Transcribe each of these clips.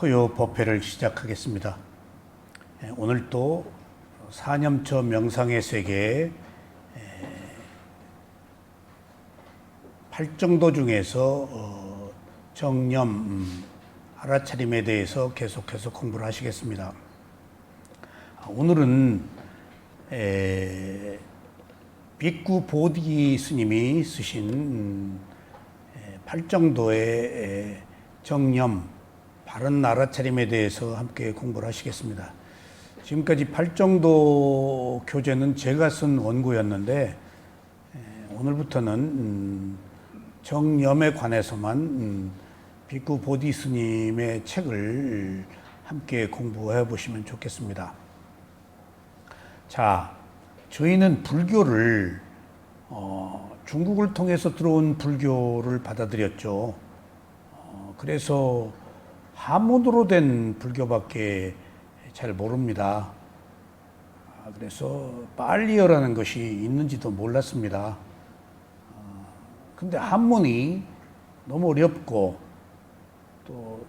토요 법회를 시작하겠습니다. 오늘 또 사념처 명상의 세계 팔정도 중에서 정념, 알아차림에 대해서 계속해서 공부를 하시겠습니다. 오늘은 빅구 보디 스님이 쓰신 팔정도의 정념, 바른 알아차림에 대해서 함께 공부를 하시겠습니다. 지금까지 팔정도 교재는 제가 쓴 원고였는데 오늘부터는 정념에 관해서만 빅구 보디 스님의 책을 함께 공부해 보시면 좋겠습니다. 자, 저희는 불교를 중국을 통해서 들어온 불교를 받아들였죠. 그래서 한문으로 된 불교밖에 잘 모릅니다. 그래서 빨리어라는 것이 있는지도 몰랐습니다. 근데 한문이 너무 어렵고 또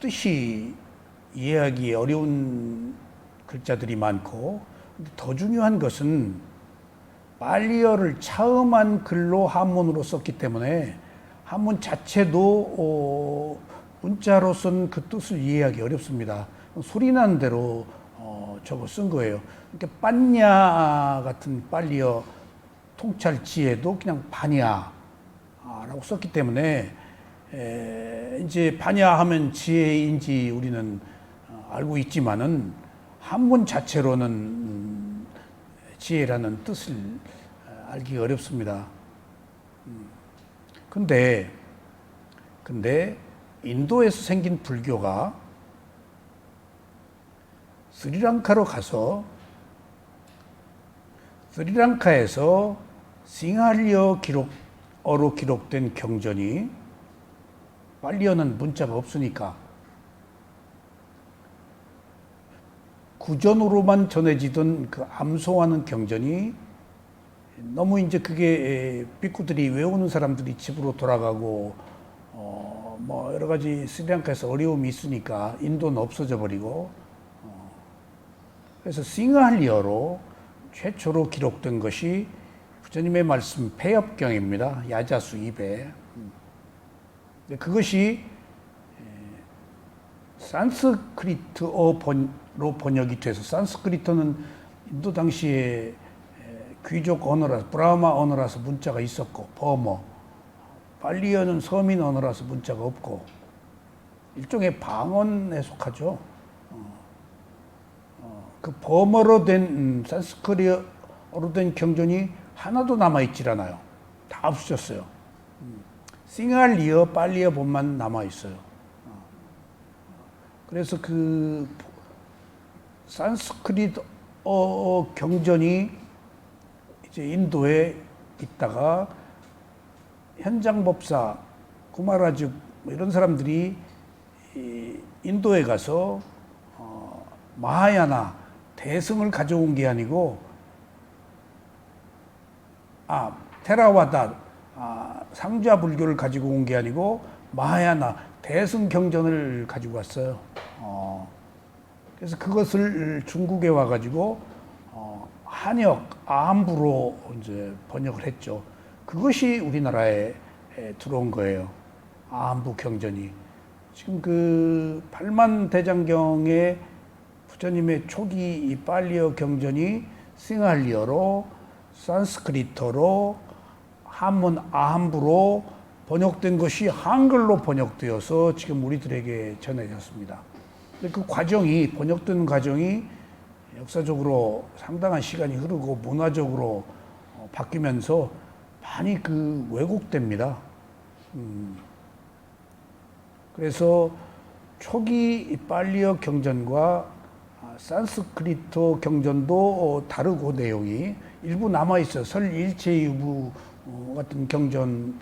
뜻이 이해하기 어려운 글자들이 많고, 더 중요한 것은 빨리어를 처음한 글로 한문으로 썼기 때문에 한문 자체도 문자로 쓴 그 뜻을 이해하기 어렵습니다. 소리나는 대로 적어 쓴 거예요. 그러니까 빤야 같은 빨리어 통찰지에도 그냥 반야라고 썼기 때문에 이제 반야 하면 지혜인지 우리는 알고 있지만은 한문 자체로는 지혜라는 뜻을 알기 어렵습니다. 근데 인도에서 생긴 불교가 스리랑카로 가서 스리랑카에서 싱할리어 기록어로 기록된 경전이, 빨리어는 문자가 없으니까 구전으로만 전해지던 그 암소하는 경전이 너무 이제 그게 빅구들이 외우는 사람들이 집으로 돌아가고 뭐 여러 가지 스리랑카에서 어려움이 있으니까 인도는 없어져 버리고, 그래서 싱할리어로 최초로 기록된 것이 부처님의 말씀 폐엽경입니다. 야자수 2배. 그것이 산스크리트어로 번역이 돼서, 산스크리트어는 인도 당시에 귀족 언어라서, 브라마 언어라서 문자가 있었고, 버머, 빨리어는 서민 언어라서 문자가 없고, 일종의 방언에 속하죠. 그 버머로 된 산스크리트어로 된 경전이 하나도 남아있질 않아요. 다 없어졌어요. 싱할리어, 빨리어 본만 남아있어요. 그래서 그 산스크리트어 경전이 이제 인도에 있다가 현장법사, 구마라즈 이런 사람들이 인도에 가서 마하야나 대승을 가져온 게 아니고, 테라와다 상좌 불교를 가지고 온 게 아니고 마하야나 대승 경전을 가지고 왔어요. 그래서 그것을 중국에 와가지고 한역 아함부로 이제 번역을 했죠. 그것이 우리나라에 들어온 거예요. 아함부 경전이. 지금 그 팔만대장경의 부처님의 초기 이 빨리어 경전이 싱할리어로, 산스크리트어로, 한문 아함부로 번역된 것이 한글로 번역되어서 지금 우리들에게 전해졌습니다. 그 과정이, 번역된 과정이 역사적으로 상당한 시간이 흐르고 문화적으로 바뀌면서 많이 그 왜곡됩니다. 그래서 초기 빨리어 경전과 산스크리트 경전도 다르고, 내용이 일부 남아있어요. 설일체유부 같은 경전,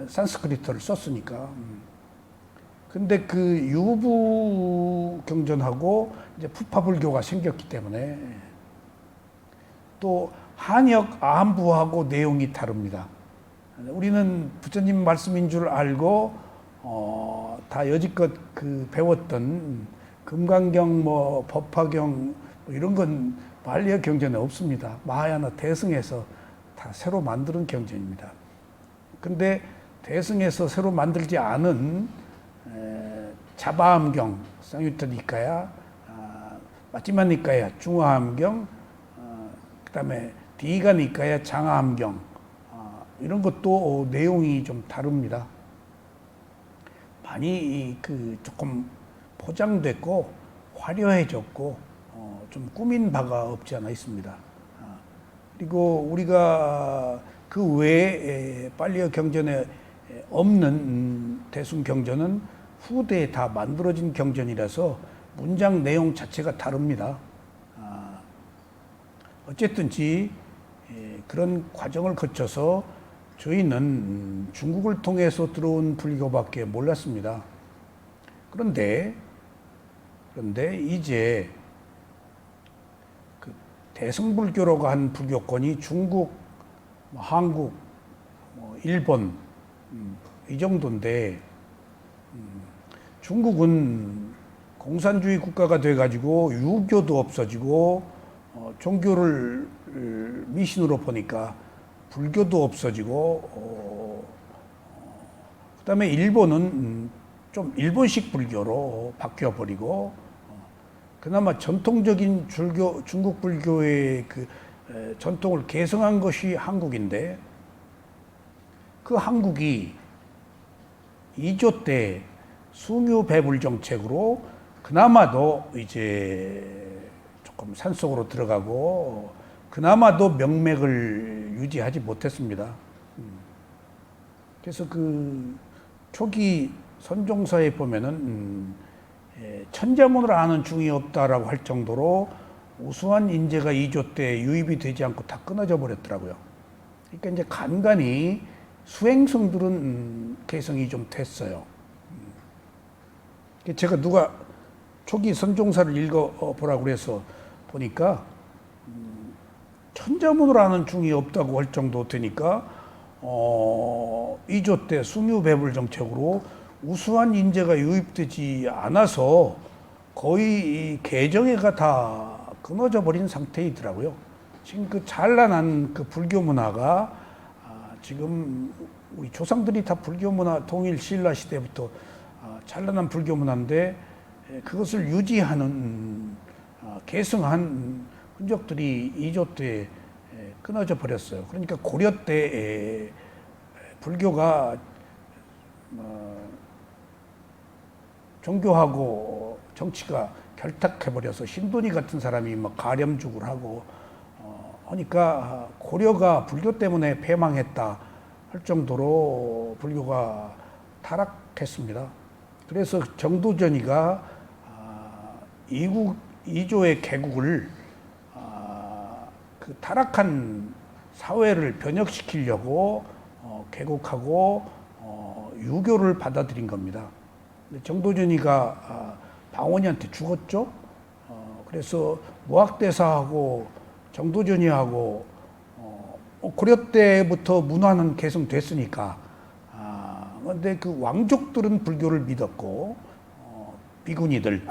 산스크리트를 썼으니까. 근데 그 유부 경전하고 이제 푸파불교가 생겼기 때문에 또 한역 아함부하고 내용이 다릅니다. 우리는 부처님 말씀인 줄 알고 다 여지껏 그 배웠던 금강경, 뭐 법화경 뭐 이런 건 발리어 경전에 없습니다. 마하야나 대승에서 다 새로 만드는 경전입니다. 근데 대승에서 새로 만들지 않은 자바암경, 쌍유타 니까야, 마지막 니까야, 중화암경, 그다음에 디가 니까야, 장하암경, 이런 것도 내용이 좀 다릅니다. 많이 그 조금 포장됐고 화려해졌고 좀 꾸민 바가 없지 않아 있습니다. 그리고 우리가 그 외에 발리어 경전에 없는 대승 경전은 후대에 다 만들어진 경전이라서 문장 내용 자체가 다릅니다. 어쨌든지 그런 과정을 거쳐서 저희는 중국을 통해서 들어온 불교밖에 몰랐습니다. 그런데 이제 그 대승불교라고 한 불교권이 중국, 한국, 일본 이 정도인데 중국은 공산주의 국가가 돼가지고 유교도 없어지고 종교를 미신으로 보니까 불교도 없어지고 그다음에 일본은 좀 일본식 불교로 바뀌어버리고 그나마 전통적인 중국 불교의 그 전통을 계승한 것이 한국인데 그 한국이 2조 때 수묘배불 정책으로 그나마도 이제 조금 산속으로 들어가고 그나마도 명맥을 유지하지 못했습니다. 그래서 그 초기 선종서에 보면은 천자문을 아는 중이 없다라고 할 정도로 우수한 인재가 2조 때 유입이 되지 않고 다 끊어져 버렸더라고요. 그러니까 이제 간간히 수행성들은 개성이 좀 됐어요. 제가 누가 초기 선종사를 읽어보라고 그래서 보니까 천자문을 아는 중이 없다고 할 정도 되니까 2조 때 수묘배불 정책으로 우수한 인재가 유입되지 않아서 거의 개정회가 다 끊어져 버린 상태이더라고요. 지금 그 찬란한 그 불교 문화가 지금 우리 조상들이 다 불교 문화 통일 신라 시대부터 찬란한 불교 문화인데 그것을 유지하는 계승한 흔적들이 2조 때 끊어져 버렸어요. 그러니까 고려 때 불교가 종교하고 정치가 결탁해버려서 신돈이 같은 사람이 막 가렴죽을 하고 하니까 고려가 불교 때문에 패망했다 할 정도로 불교가 타락했습니다. 그래서 정도전이가 이조의 개국을 그 타락한 사회를 변혁시키려고 개국하고 유교를 받아들인 겁니다. 정도전이가 방원이한테 죽었죠. 그래서 무학대사하고 정도전이하고 고려 때부터 문화는 개성됐으니까 그런데 그 왕족들은 불교를 믿었고 비구니들,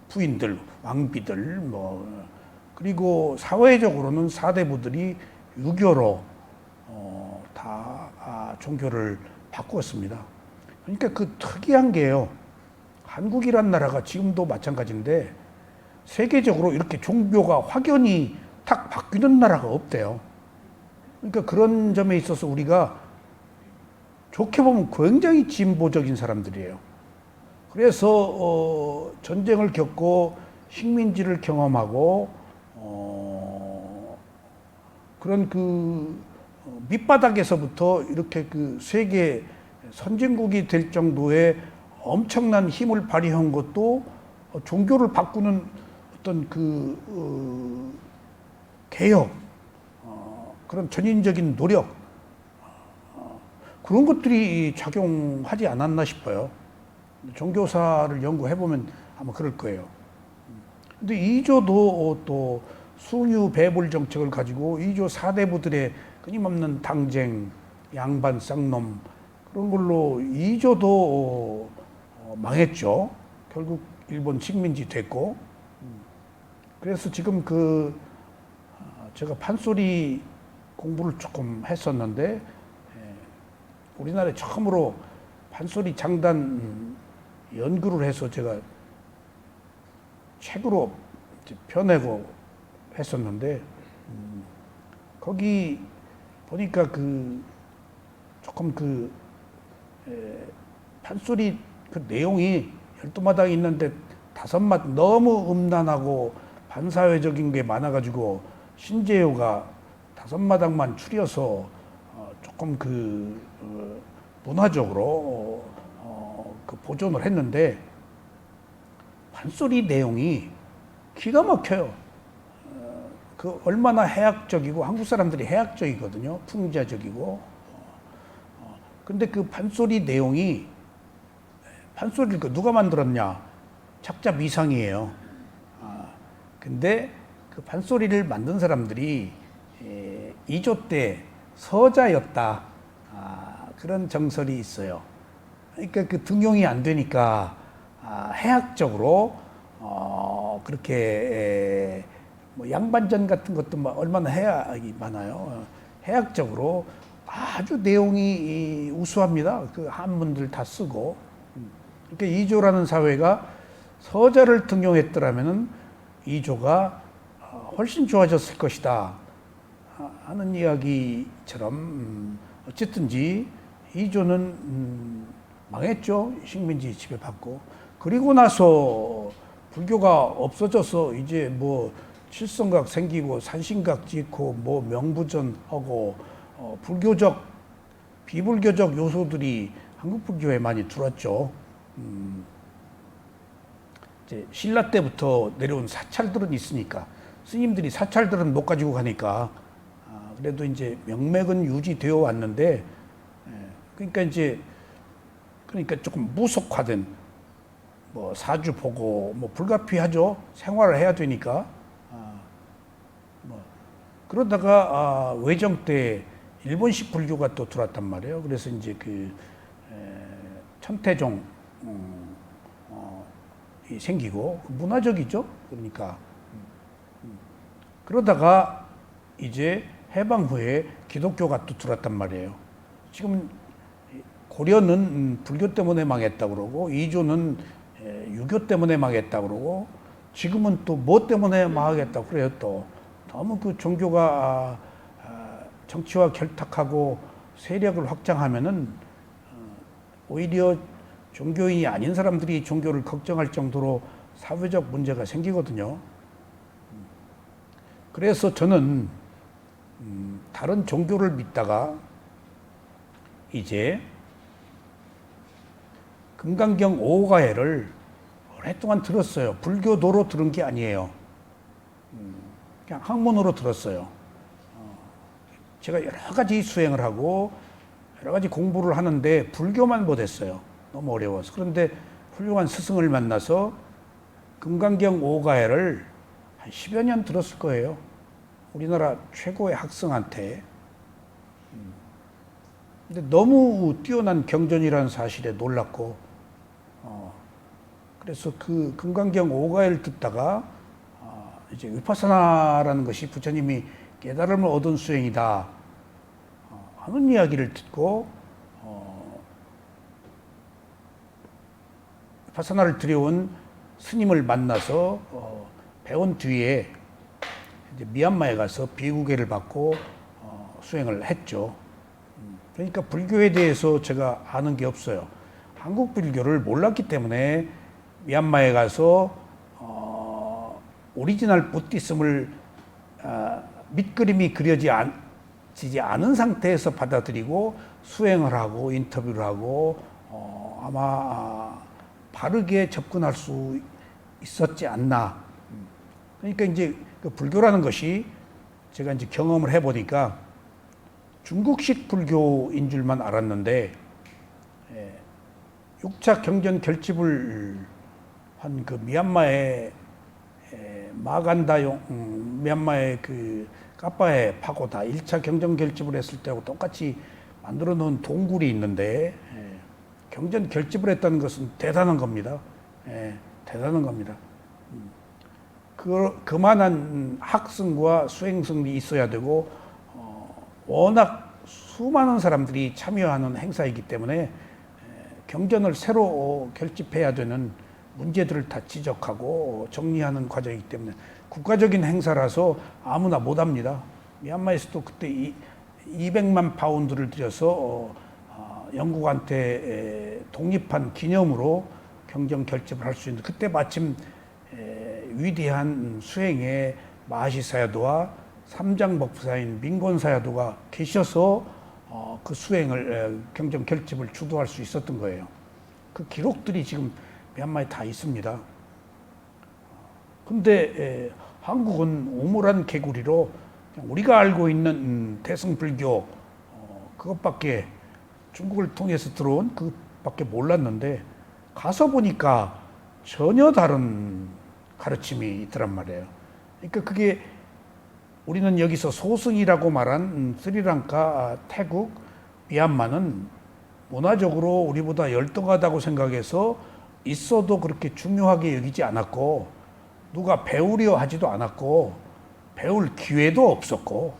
부인들, 왕비들 그리고 사회적으로는 사대부들이 유교로 다 종교를 바꾸었습니다. 그러니까 그 특이한 게요. 한국이란 나라가 지금도 마찬가지인데 세계적으로 이렇게 종교가 확연히 탁 바뀌는 나라가 없대요. 그러니까 그런 점에 있어서 우리가 좋게 보면 굉장히 진보적인 사람들이에요. 그래서 전쟁을 겪고 식민지를 경험하고 그런 그 밑바닥에서부터 이렇게 그 세계 선진국이 될 정도의 엄청난 힘을 발휘한 것도 종교를 바꾸는 어떤 그 개혁, 그런 전인적인 노력, 그런 것들이 작용하지 않았나 싶어요. 종교사를 연구해보면 아마 그럴 거예요. 근데 이조도 또 수유 배불 정책을 가지고 이조 사대부들의 끊임없는 당쟁, 양반 쌍놈, 그런 걸로 이조도 망했죠. 결국 일본 식민지 됐고. 그래서 지금 제가 판소리 공부를 조금 했었는데, 우리나라에 처음으로 판소리 장단 연구를 해서 제가 책으로 펴내고 했었는데, 거기 보니까 조금 판소리 내용이 12마당 있는데 5마당 너무 음란하고 반사회적인 게 많아가지고 신재효가 5마당만 추려서 조금 문화적으로 보존을 했는데, 판소리 내용이 기가 막혀요. 얼마나 해학적이고, 한국 사람들이 해학적이거든요. 풍자적이고. 근데 판소리 내용이, 판소리를 누가 만들었냐? 작자 미상이에요. 근데 판소리를 만든 사람들이 이조 때 서자였다. 그런 정설이 있어요. 그러니까 등용이 안 되니까 해학적으로 그렇게 양반전 같은 것도 얼마나 해학이 많아요. 해학적으로 아주 내용이 우수합니다. 한문들 다 쓰고. 그러니까 이조라는 사회가 서자를 등용했더라면은 이조가 훨씬 좋아졌을 것이다 하는 이야기처럼, 어쨌든지 이조는 망했죠. 식민지 지배받고. 그리고 나서 불교가 없어져서 이제 칠성각 생기고 산신각 짓고 명부전하고 불교적 비불교적 요소들이 한국 불교에 많이 들어왔죠. 이제 신라 때부터 내려온 사찰들은 있으니까, 스님들이 사찰들은 못 가지고 가니까 그래도 이제 명맥은 유지되어 왔는데, 그러니까 조금 무속화된 사주 보고 불가피하죠. 생활을 해야 되니까. 그러다가 외정 때 일본식 불교가 또 들어왔단 말이에요. 그래서 이제 천태종 이 생기고 문화적이죠. 그러니까 그러다가 이제 해방 후에 기독교가 또 들어왔단 말이에요. 지금 고려는 불교 때문에 망했다고 그러고, 이조는 유교 때문에 망했다고 그러고, 지금은 또 뭐 때문에 망하겠다고 그래요. 또 너무 종교가 정치와 결탁하고 세력을 확장하면은 오히려 종교인이 아닌 사람들이 종교를 걱정할 정도로 사회적 문제가 생기거든요. 그래서 저는 다른 종교를 믿다가 이제 금강경 5가해를 오랫동안 들었어요. 불교도로 들은 게 아니에요. 그냥 학문으로 들었어요. 제가 여러 가지 수행을 하고 여러 가지 공부를 하는데 불교만 못했어요. 너무 어려워서. 그런데 훌륭한 스승을 만나서 금강경 5가해를 한 10여 년 들었을 거예요. 우리나라 최고의 학생한테. 근데 너무 뛰어난 경전이라는 사실에 놀랐고, 그래서 금강경 5가해를 듣다가 이제 위파사나라는 것이 부처님이 깨달음을 얻은 수행이다 하는 이야기를 듣고, 위파사나를 들여온 스님을 만나서 배운 뒤에 이제 미얀마에 가서 비구계를 받고 수행을 했죠. 그러니까 불교에 대해서 제가 아는 게 없어요. 한국 불교를 몰랐기 때문에 미얀마에 가서 오리지널 부디즘을 밑그림이 그려지지 않은 상태에서 받아들이고 수행을 하고 인터뷰를 하고 아마 바르게 접근할 수 있었지 않나. 그러니까 이제 불교라는 것이 제가 이제 경험을 해보니까 중국식 불교인 줄만 알았는데, 6차 경전 결집을 한 미얀마의 마간다용, 미얀마의 카파에 파고다 1차 경전 결집을 했을 때하고 똑같이 만들어 놓은 동굴이 있는데 경전 결집을 했다는 것은 대단한 겁니다. 대단한 겁니다. 그만한 학승과 수행성이 있어야 되고 워낙 수많은 사람들이 참여하는 행사이기 때문에 경전을 새로 결집해야 되는 문제들을 다 지적하고 정리하는 과정이기 때문에 국가적인 행사라서 아무나 못합니다. 미얀마에서도 그때 200만 파운드를 들여서 영국한테 독립한 기념으로 경전 결집을 할 수 있는, 그때 마침 위대한 수행의 마하시 사야도와 삼장법사인 민곤 사야도가 계셔서 그 수행을 경전 결집을 주도할 수 있었던 거예요. 그 기록들이 지금 미얀마에 다 있습니다. 근데 한국은 오물한 개구리로 우리가 알고 있는 대승불교 그것밖에, 중국을 통해서 들어온 그것밖에 몰랐는데 가서 보니까 전혀 다른 가르침이 있더란 말이에요. 그러니까 그게 우리는 여기서 소승이라고 말한 스리랑카, 태국, 미얀마는 문화적으로 우리보다 열등하다고 생각해서 있어도 그렇게 중요하게 여기지 않았고, 누가 배우려 하지도 않았고, 배울 기회도 없었고,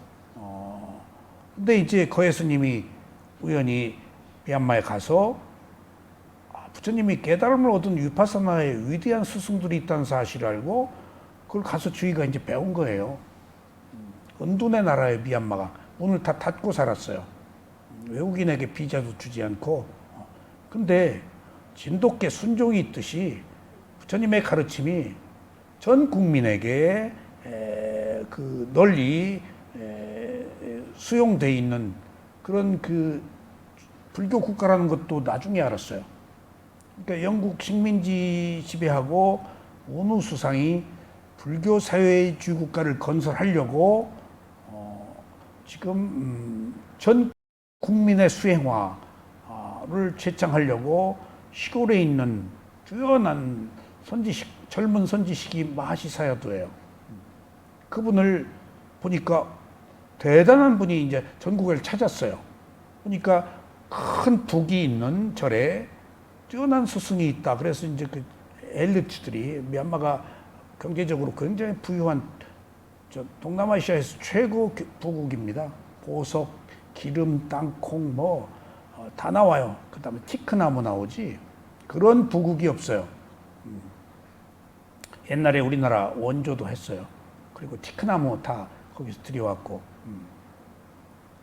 근데 이제 거예 스님이 우연히 미얀마에 가서 부처님이 깨달음을 얻은 위파사나의 위대한 스승들이 있다는 사실을 알고 그걸 가서 주의가 이제 배운 거예요. 은둔의 나라의 미얀마가 문을 다 닫고 살았어요. 외국인에게 비자도 주지 않고. 근데 진돗개 순종이 있듯이 부처님의 가르침이 전 국민에게 그 널리 수용돼 있는 그런 그 불교 국가라는 것도 나중에 알았어요. 그러니까 영국 식민지 지배하고 원우 수상이 불교 사회주의 국가를 건설하려고 지금 전 국민의 수행화를 제창하려고 시골에 있는 뛰어난 젊은 선지식이 마하시 사야도예요. 그분을 보니까 대단한 분이 이제 전국을 찾았어요. 보니까 큰 북이 있는 절에 뛰어난 스승이 있다. 그래서 이제 그 엘리트들이, 미얀마가 경제적으로 굉장히 부유한 동남아시아에서 최고 부국입니다. 보석, 기름, 땅콩 다 나와요. 그다음에 티크나무 나오지. 그런 부국이 없어요. 옛날에 우리나라 원조도 했어요. 그리고 티크나무 다 거기서 들여왔고.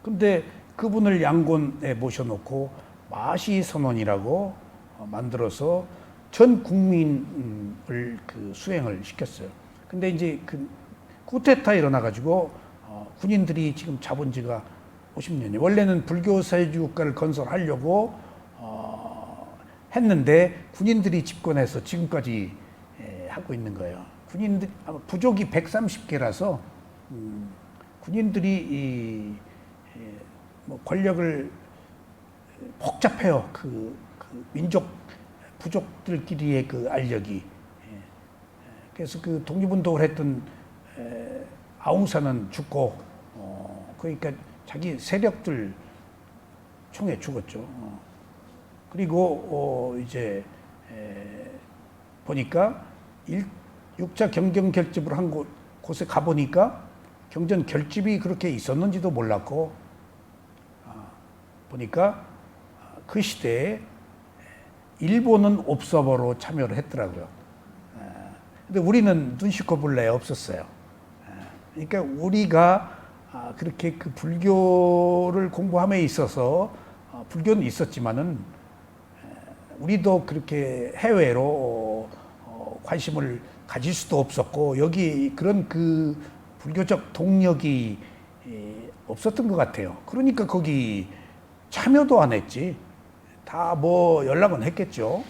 근데 그분을 양곤에 모셔놓고 마시 선원이라고 만들어서 전 국민을 그 수행을 시켰어요. 근데 이제 그 쿠데타 일어나가지고 군인들이 지금 잡은 지가 50년이. 원래는 불교 사회주의 국가를 건설하려고 했는데 군인들이 집권해서 지금까지 하고 있는 거예요. 군인들 부족이 130개라서 군인들이 뭐 권력을 복잡해요. 그 민족 부족들끼리의 그 알력이. 그래서 그 독립운동을 했던 아웅산은 죽고, 그러니까 자기 세력들 총에 죽었죠. 그리고 이제 보니까 6차 경전 결집을 한 곳에 가보니까 경전 결집이 그렇게 있었는지도 몰랐고, 보니까 그 시대에 일본은 옵서버로 참여를 했더라고요. 근데 우리는 눈시코 볼래 없었어요. 그러니까 우리가 그렇게 그 불교를 공부함에 있어서 불교는 있었지만은 우리도 그렇게 해외로 관심을 가질 수도 없었고, 여기 그런 그 불교적 동력이 없었던 것 같아요. 그러니까 거기 참여도 안 했지. 다 뭐 연락은 했겠죠.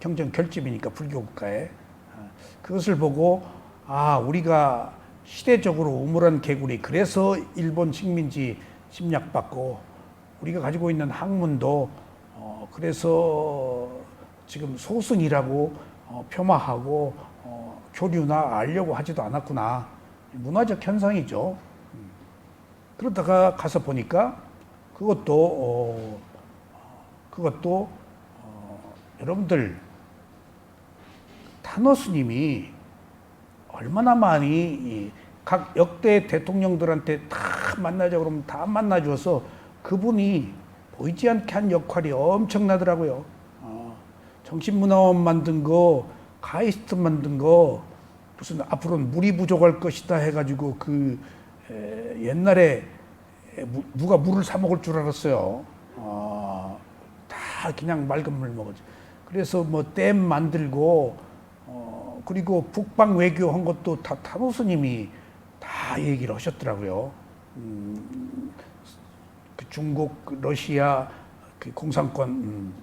경전 결집이니까 불교 국가에. 그것을 보고 우리가 시대적으로 우물한 개구리, 그래서 일본 식민지 침략받고 우리가 가지고 있는 학문도 그래서 지금 소승이라고 폄하하고 교류나 알려고 하지도 않았구나. 문화적 현상이죠. 그러다가 가서 보니까 그것도 여러분들 타노 스님이 얼마나 많이 각 역대 대통령들한테 다 만나자 그러면 다 만나줘서 그분이 보이지 않게 한 역할이 엄청나더라고요. 정신문화원 만든 거, 가이스트 만든 거, 무슨 앞으로는 물이 부족할 것이다 해가지고 옛날에 누가 물을 사 먹을 줄 알았어요. 다 그냥 맑은 물 먹었지. 그래서 뭐 댐 만들고 그리고 북방 외교 한 것도 다 타노 스님이 다 얘기를 하셨더라고요. 그 중국, 러시아, 그 공산권.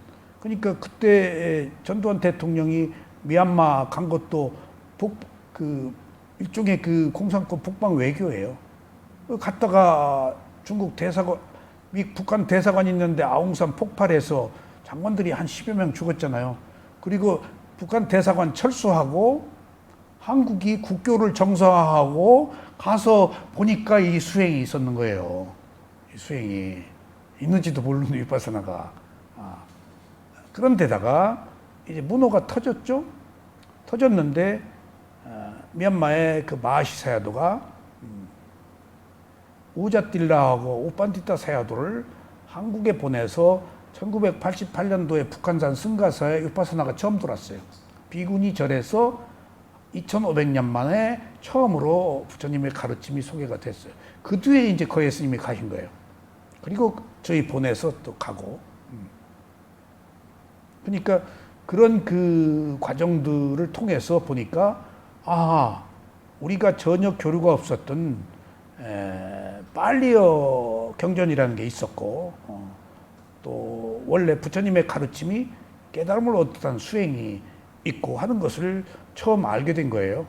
그러니까 그때 전두환 대통령이 미얀마 간 것도 일종의 그 공산권 북방 외교예요. 갔다가 중국 대사관, 북한 대사관 있는데 아웅산 폭발해서 장관들이 한 10여 명 죽었잖아요. 그리고 북한 대사관 철수하고 한국이 국교를 정상화하고 가서 보니까 이 수행이 있었는 거예요. 이 수행이 있는지도 모르는 위파사나가. 그런데다가 이제 문호가 터졌죠. 터졌는데 미얀마의 그 마하시 사야도가 우자틸라하고 우빤티타 사야도를 한국에 보내서 1988년도에 북한산 승가사에 위파사나가 처음 들어왔어요. 비구니 절에서 2500년 만에 처음으로 부처님의 가르침이 소개가 됐어요. 그 뒤에 이제 거예 스님이 가신 거예요. 그리고 저희 보내서 또 가고. 그러니까 그런 그 과정들을 통해서 보니까 우리가 전혀 교류가 없었던 빨리어 경전이라는 게 있었고 또 원래 부처님의 가르침이 깨달음을 얻었다는 수행이 있고 하는 것을 처음 알게 된 거예요.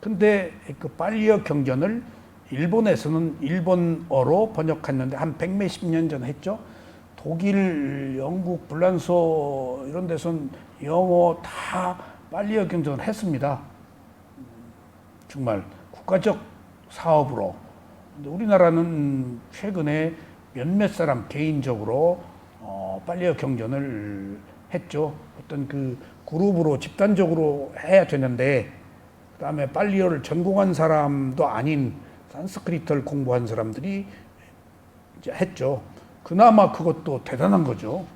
근데 그 빨리어 경전을 일본에서는 일본어로 번역했는데 한 백몇십 년 전에 했죠. 독일, 영국, 불란서 이런 데서는 영어 다 빨리어 경전을 했습니다. 정말 국가적 사업으로. 근데 우리나라는 최근에 몇몇 사람 개인적으로 빨리어 경전을 했죠. 어떤 그 그룹으로 집단적으로 해야 되는데 그다음에 빨리어를 전공한 사람도 아닌 산스크리트를 공부한 사람들이 이제 했죠. 그나마 그것도 대단한 거죠.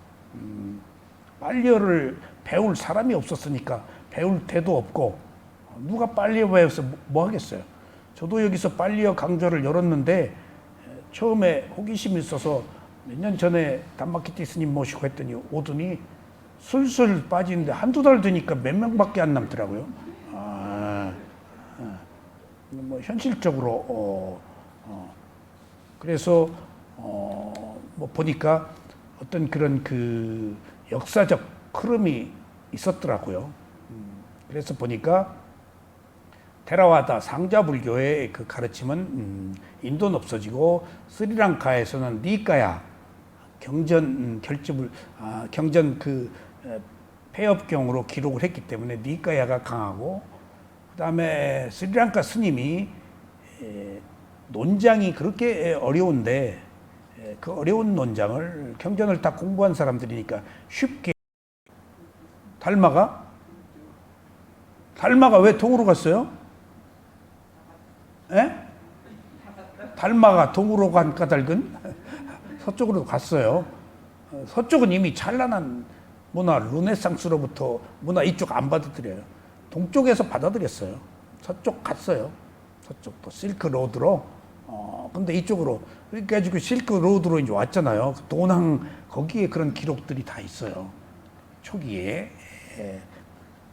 빨리어를 배울 사람이 없었으니까 배울 데도 없고 누가 빨리어 배워서 뭐 하겠어요. 저도 여기서 빨리어 강좌를 열었는데 처음에 호기심이 있어서 몇 년 전에 담마키티 스님 모시고 했더니 오더니 술술 빠지는데 한두 달 되니까 몇 명밖에 안 남더라고요. 뭐 현실적으로 그래서 뭐 보니까 어떤 그런 그 역사적 흐름이 있었더라고요. 그래서 보니까 테라와다 상자불교의 그 가르침은 인도는 없어지고 스리랑카에서는 니까야 경전 결집을 경전 그 폐업경으로 기록을 했기 때문에 니까야가 강하고 그다음에 스리랑카 스님이 논장이 그렇게 어려운데 그 어려운 논장을 경전을 다 공부한 사람들이니까 쉽게 달마가 왜 동으로 갔어요? 에? 달마가 동으로 간 까닭은 서쪽으로 갔어요. 서쪽은 이미 찬란한 문화 르네상스로부터 문화 이쪽 안 받아들여요. 동쪽에서 받아들였어요. 서쪽 갔어요. 서쪽도 실크 로드로. 근데 이쪽으로 그러니까 지금 실크 로드로 이제 왔잖아요. 도낭 거기에 그런 기록들이 다 있어요. 초기에.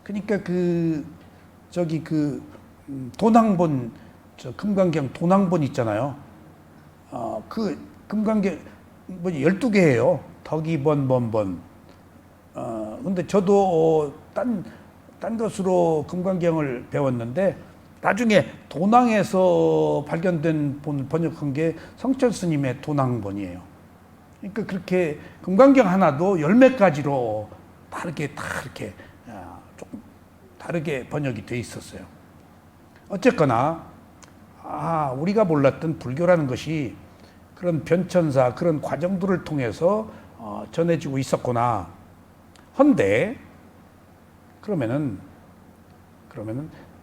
그러니까 도낭본 금강경 도낭본 있잖아요. 그 금강경 뭐 12개예요. 덕이번. 근데 저도 딴 것으로 금강경을 배웠는데 나중에 도낭에서 발견된 본을 번역한 게 성철 스님의 도낭본이에요. 그러니까 그렇게 금강경 하나도 열몇 가지로 다르게 조금 다르게 번역이 돼 있었어요. 어쨌거나 우리가 몰랐던 불교라는 것이 그런 변천사 그런 과정들을 통해서 전해지고 있었구나. 헌데 그러면은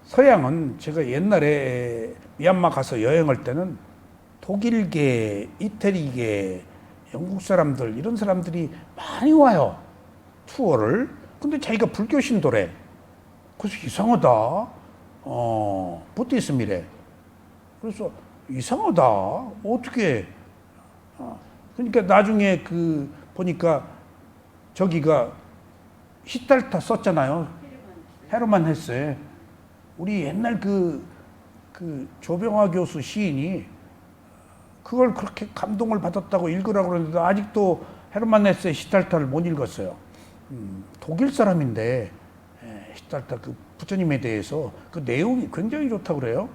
서양은 제가 옛날에 미얀마 가서 여행할 때는 독일계, 이태리계, 영국 사람들 이런 사람들이 많이 와요. 투어를. 근데 자기가 불교 신도래. 그래서 이상하다. 부디스미래. 그래서 이상하다. 어떻게? 그러니까 나중에 보니까 저기가 시달타 썼잖아요. 헤르만 헤세. 우리 옛날 조병화 교수 시인이 그걸 그렇게 감동을 받았다고 읽으라고 그러는데 아직도 헤르만 헤세 시달타를 못 읽었어요. 독일 사람인데 시달타 부처님에 대해서 그 내용이 굉장히 좋다고 그래요.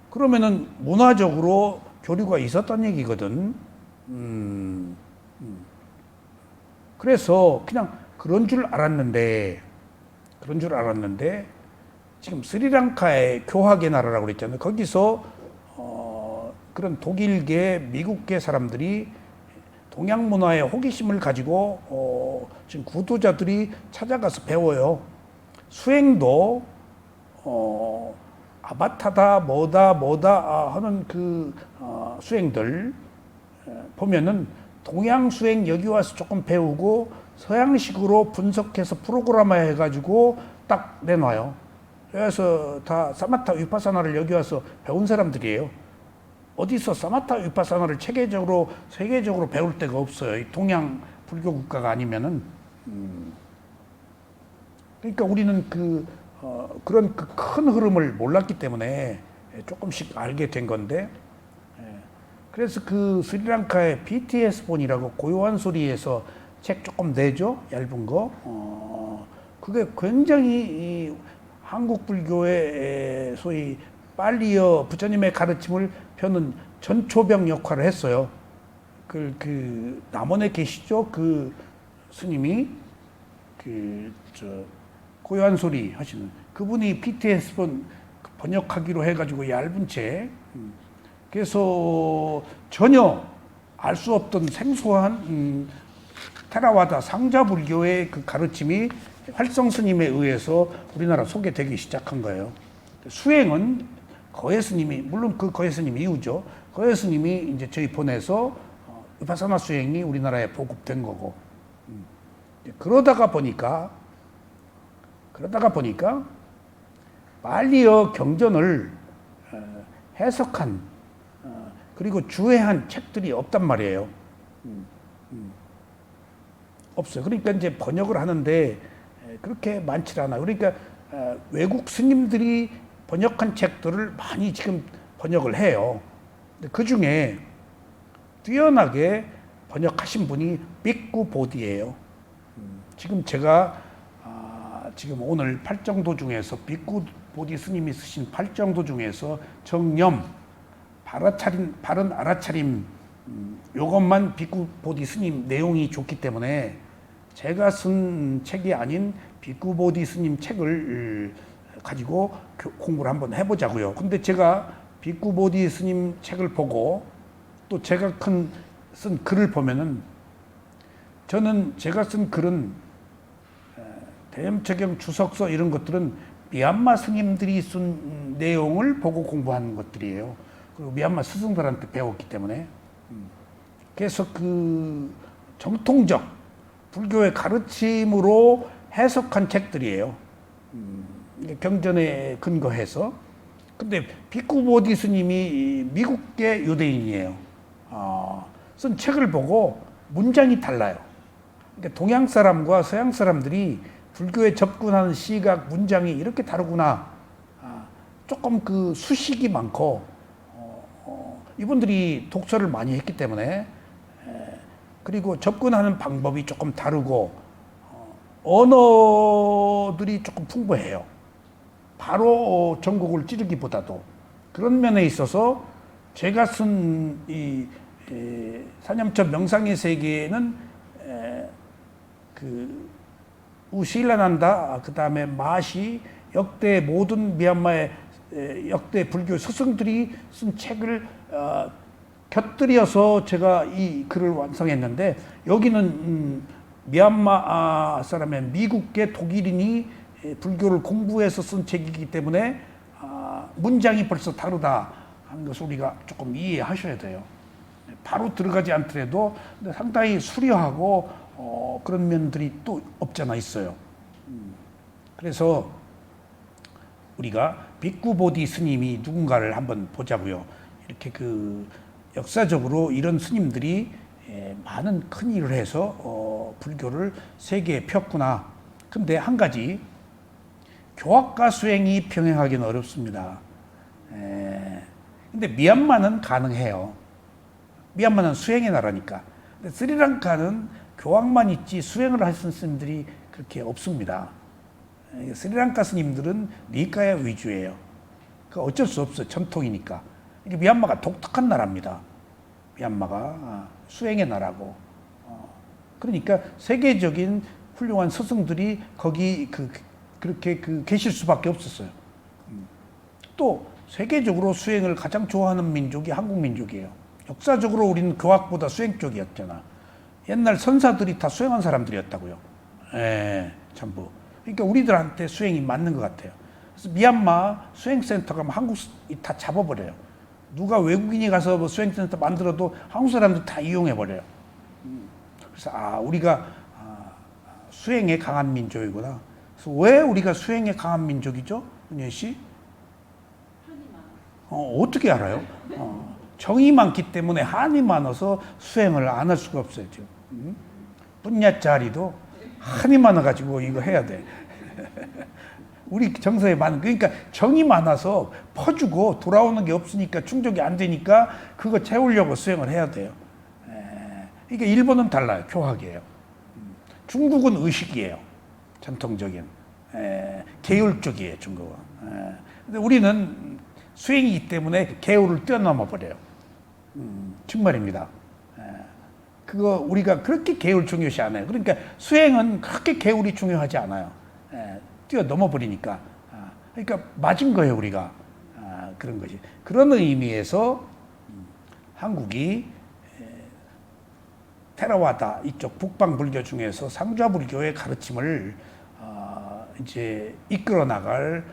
그러면은 문화적으로 교류가 있었다는 얘기거든. 그래서 그냥 그런 줄 알았는데 지금 스리랑카의 교학의 나라라고 그랬잖아요. 거기서 그런 독일계, 미국계 사람들이 동양 문화에 호기심을 가지고 지금 구도자들이 찾아가서 배워요. 수행도 아바타다 뭐다 하는 수행들 보면은 동양 수행 여기 와서 조금 배우고 서양식으로 분석해서 프로그라마 해가지고 딱 내놔요. 그래서 다 사마타 위파사나를 여기 와서 배운 사람들이에요. 어디서 사마타 위파사나를 체계적으로 세계적으로 배울 데가 없어요. 이 동양 불교 국가가 아니면은. 그러니까 우리는 그런 큰 흐름을 몰랐기 때문에 조금씩 알게 된 건데, 그래서 스리랑카의 BTS 본이라고 고요한 소리에서 책 조금 내죠, 얇은 거. 그게 굉장히 한국 불교의 소위 빨리어 부처님의 가르침을 펴는 전초병 역할을 했어요. 남원에 계시죠, 스님이 고요한 소리 하시는 그분이 BTS 본 번역하기로 해가지고 얇은 책. 그래서 전혀 알 수 없던 생소한 테라와다 상자 불교의 가르침이 활성 스님에 의해서 우리나라 소개되기 시작한 거예요. 수행은 거예 스님이, 물론 거예 스님 이후죠. 거예 스님이 이제 저희 본에서 위파사나 수행이 우리나라에 보급된 거고. 그러다가 보니까 빨리어 경전을 해석한 그리고 주해한 책들이 없단 말이에요. 없어요. 그러니까 이제 번역을 하는데 그렇게 많지 않아요. 그러니까 외국 스님들이 번역한 책들을 많이 지금 번역을 해요. 그 중에 뛰어나게 번역하신 분이 빅구 보디예요. 지금 제가 지금 오늘 팔정도 중에서 빅구 보디 스님이 쓰신 팔정도 중에서 정념, 바른 알아차림 요것만 빅구 보디 스님 내용이 좋기 때문에 제가 쓴 책이 아닌 빅구 보디 스님 책을 가지고 공부를 한번 해보자고요. 근데 제가 빅구 보디 스님 책을 보고 또 제가 쓴 글을 보면은 저는 제가 쓴 글은 대염처경 주석서 이런 것들은 미얀마 스님들이 쓴 내용을 보고 공부한 것들이에요. 그리고 미얀마 스승들한테 배웠기 때문에. 그래서 정통적 불교의 가르침으로 해석한 책들이에요. 경전에 근거해서. 근데 빅구 보디 스님이 미국계 유대인이에요. 쓴 책을 보고 문장이 달라요. 그러니까 동양 사람과 서양 사람들이 불교에 접근하는 시각, 문장이 이렇게 다르구나. 조금 수식이 많고, 이분들이 독서를 많이 했기 때문에, 그리고 접근하는 방법이 조금 다르고, 언어들이 조금 풍부해요. 바로 전곡을 찌르기보다도. 그런 면에 있어서 제가 쓴 이 사념처 명상의 세계에는 우실라난다, 그 다음에 마시, 역대 모든 미얀마의 역대 불교 스승들이 쓴 책을 곁들여서 제가 이 글을 완성했는데 여기는 미얀마 사람의 미국계 독일인이 불교를 공부해서 쓴 책이기 때문에 문장이 벌써 다르다 하는 것을 우리가 조금 이해하셔야 돼요. 바로 들어가지 않더라도 상당히 수려하고 그런 면들이 또 없잖아 있어요. 그래서 우리가 빅구보디 스님이 누군가를 한번 보자고요. 이렇게 그 역사적으로 이런 스님들이 많은 큰 일을 해서 불교를 세계에 폈구나. 근데 한 가지 교학과 수행이 병행하기는 어렵습니다. 근데 미얀마는 가능해요. 미얀마는 수행의 나라니까. 근데 스리랑카는 교학만 있지 수행을 하시는 스님들이 그렇게 없습니다. 스리랑카 스님들은 니까야 위주예요. 그 어쩔 수 없어요. 전통이니까. 이게 미얀마가 독특한 나라입니다. 미얀마가 수행의 나라고. 그러니까 세계적인 훌륭한 스승들이 거기 그렇게 계실 수밖에 없었어요. 또 세계적으로 수행을 가장 좋아하는 민족이 한국 민족이에요. 역사적으로 우리는 교학보다 수행 쪽이었잖아. 옛날 선사들이 다 수행한 사람들이었다고요. 전부. 그러니까 우리들한테 수행이 맞는 것 같아요. 그래서 미얀마 수행센터 가면 한국이 다 잡아버려요. 누가 외국인이 가서 뭐 수행센터 만들어도 한국 사람들 다 이용해버려요. 그래서 우리가 수행에 강한 민족이구나. 그래서 왜 우리가 수행에 강한 민족이죠? 은현 씨? 어떻게 알아요? 정이 많기 때문에 한이 많아서 수행을 안 할 수가 없어요. 지금. 분야짜리도 한이 많아가지고 이거 해야 돼. 우리 정서에 많은, 그러니까 정이 많아서 퍼주고 돌아오는 게 없으니까 충족이 안 되니까 그거 채우려고 수행을 해야 돼요. 그러니까 일본은 달라요. 교학이에요. 중국은 의식이에요. 전통적인. 계율적이에요. 중국은. 근데 우리는 수행이기 때문에 계율을 뛰어넘어 버려요. 정말입니다. 그거 우리가 그렇게 계율 중요시 안 해요. 그러니까 수행은 그렇게 계율이 중요하지 않아요. 뛰어넘어 버리니까. 그러니까 맞은 거예요, 우리가. 그런 것이. 그런 의미에서 한국이 테라와다 이쪽 북방 불교 중에서 상좌 불교의 가르침을 이제 이끌어 나갈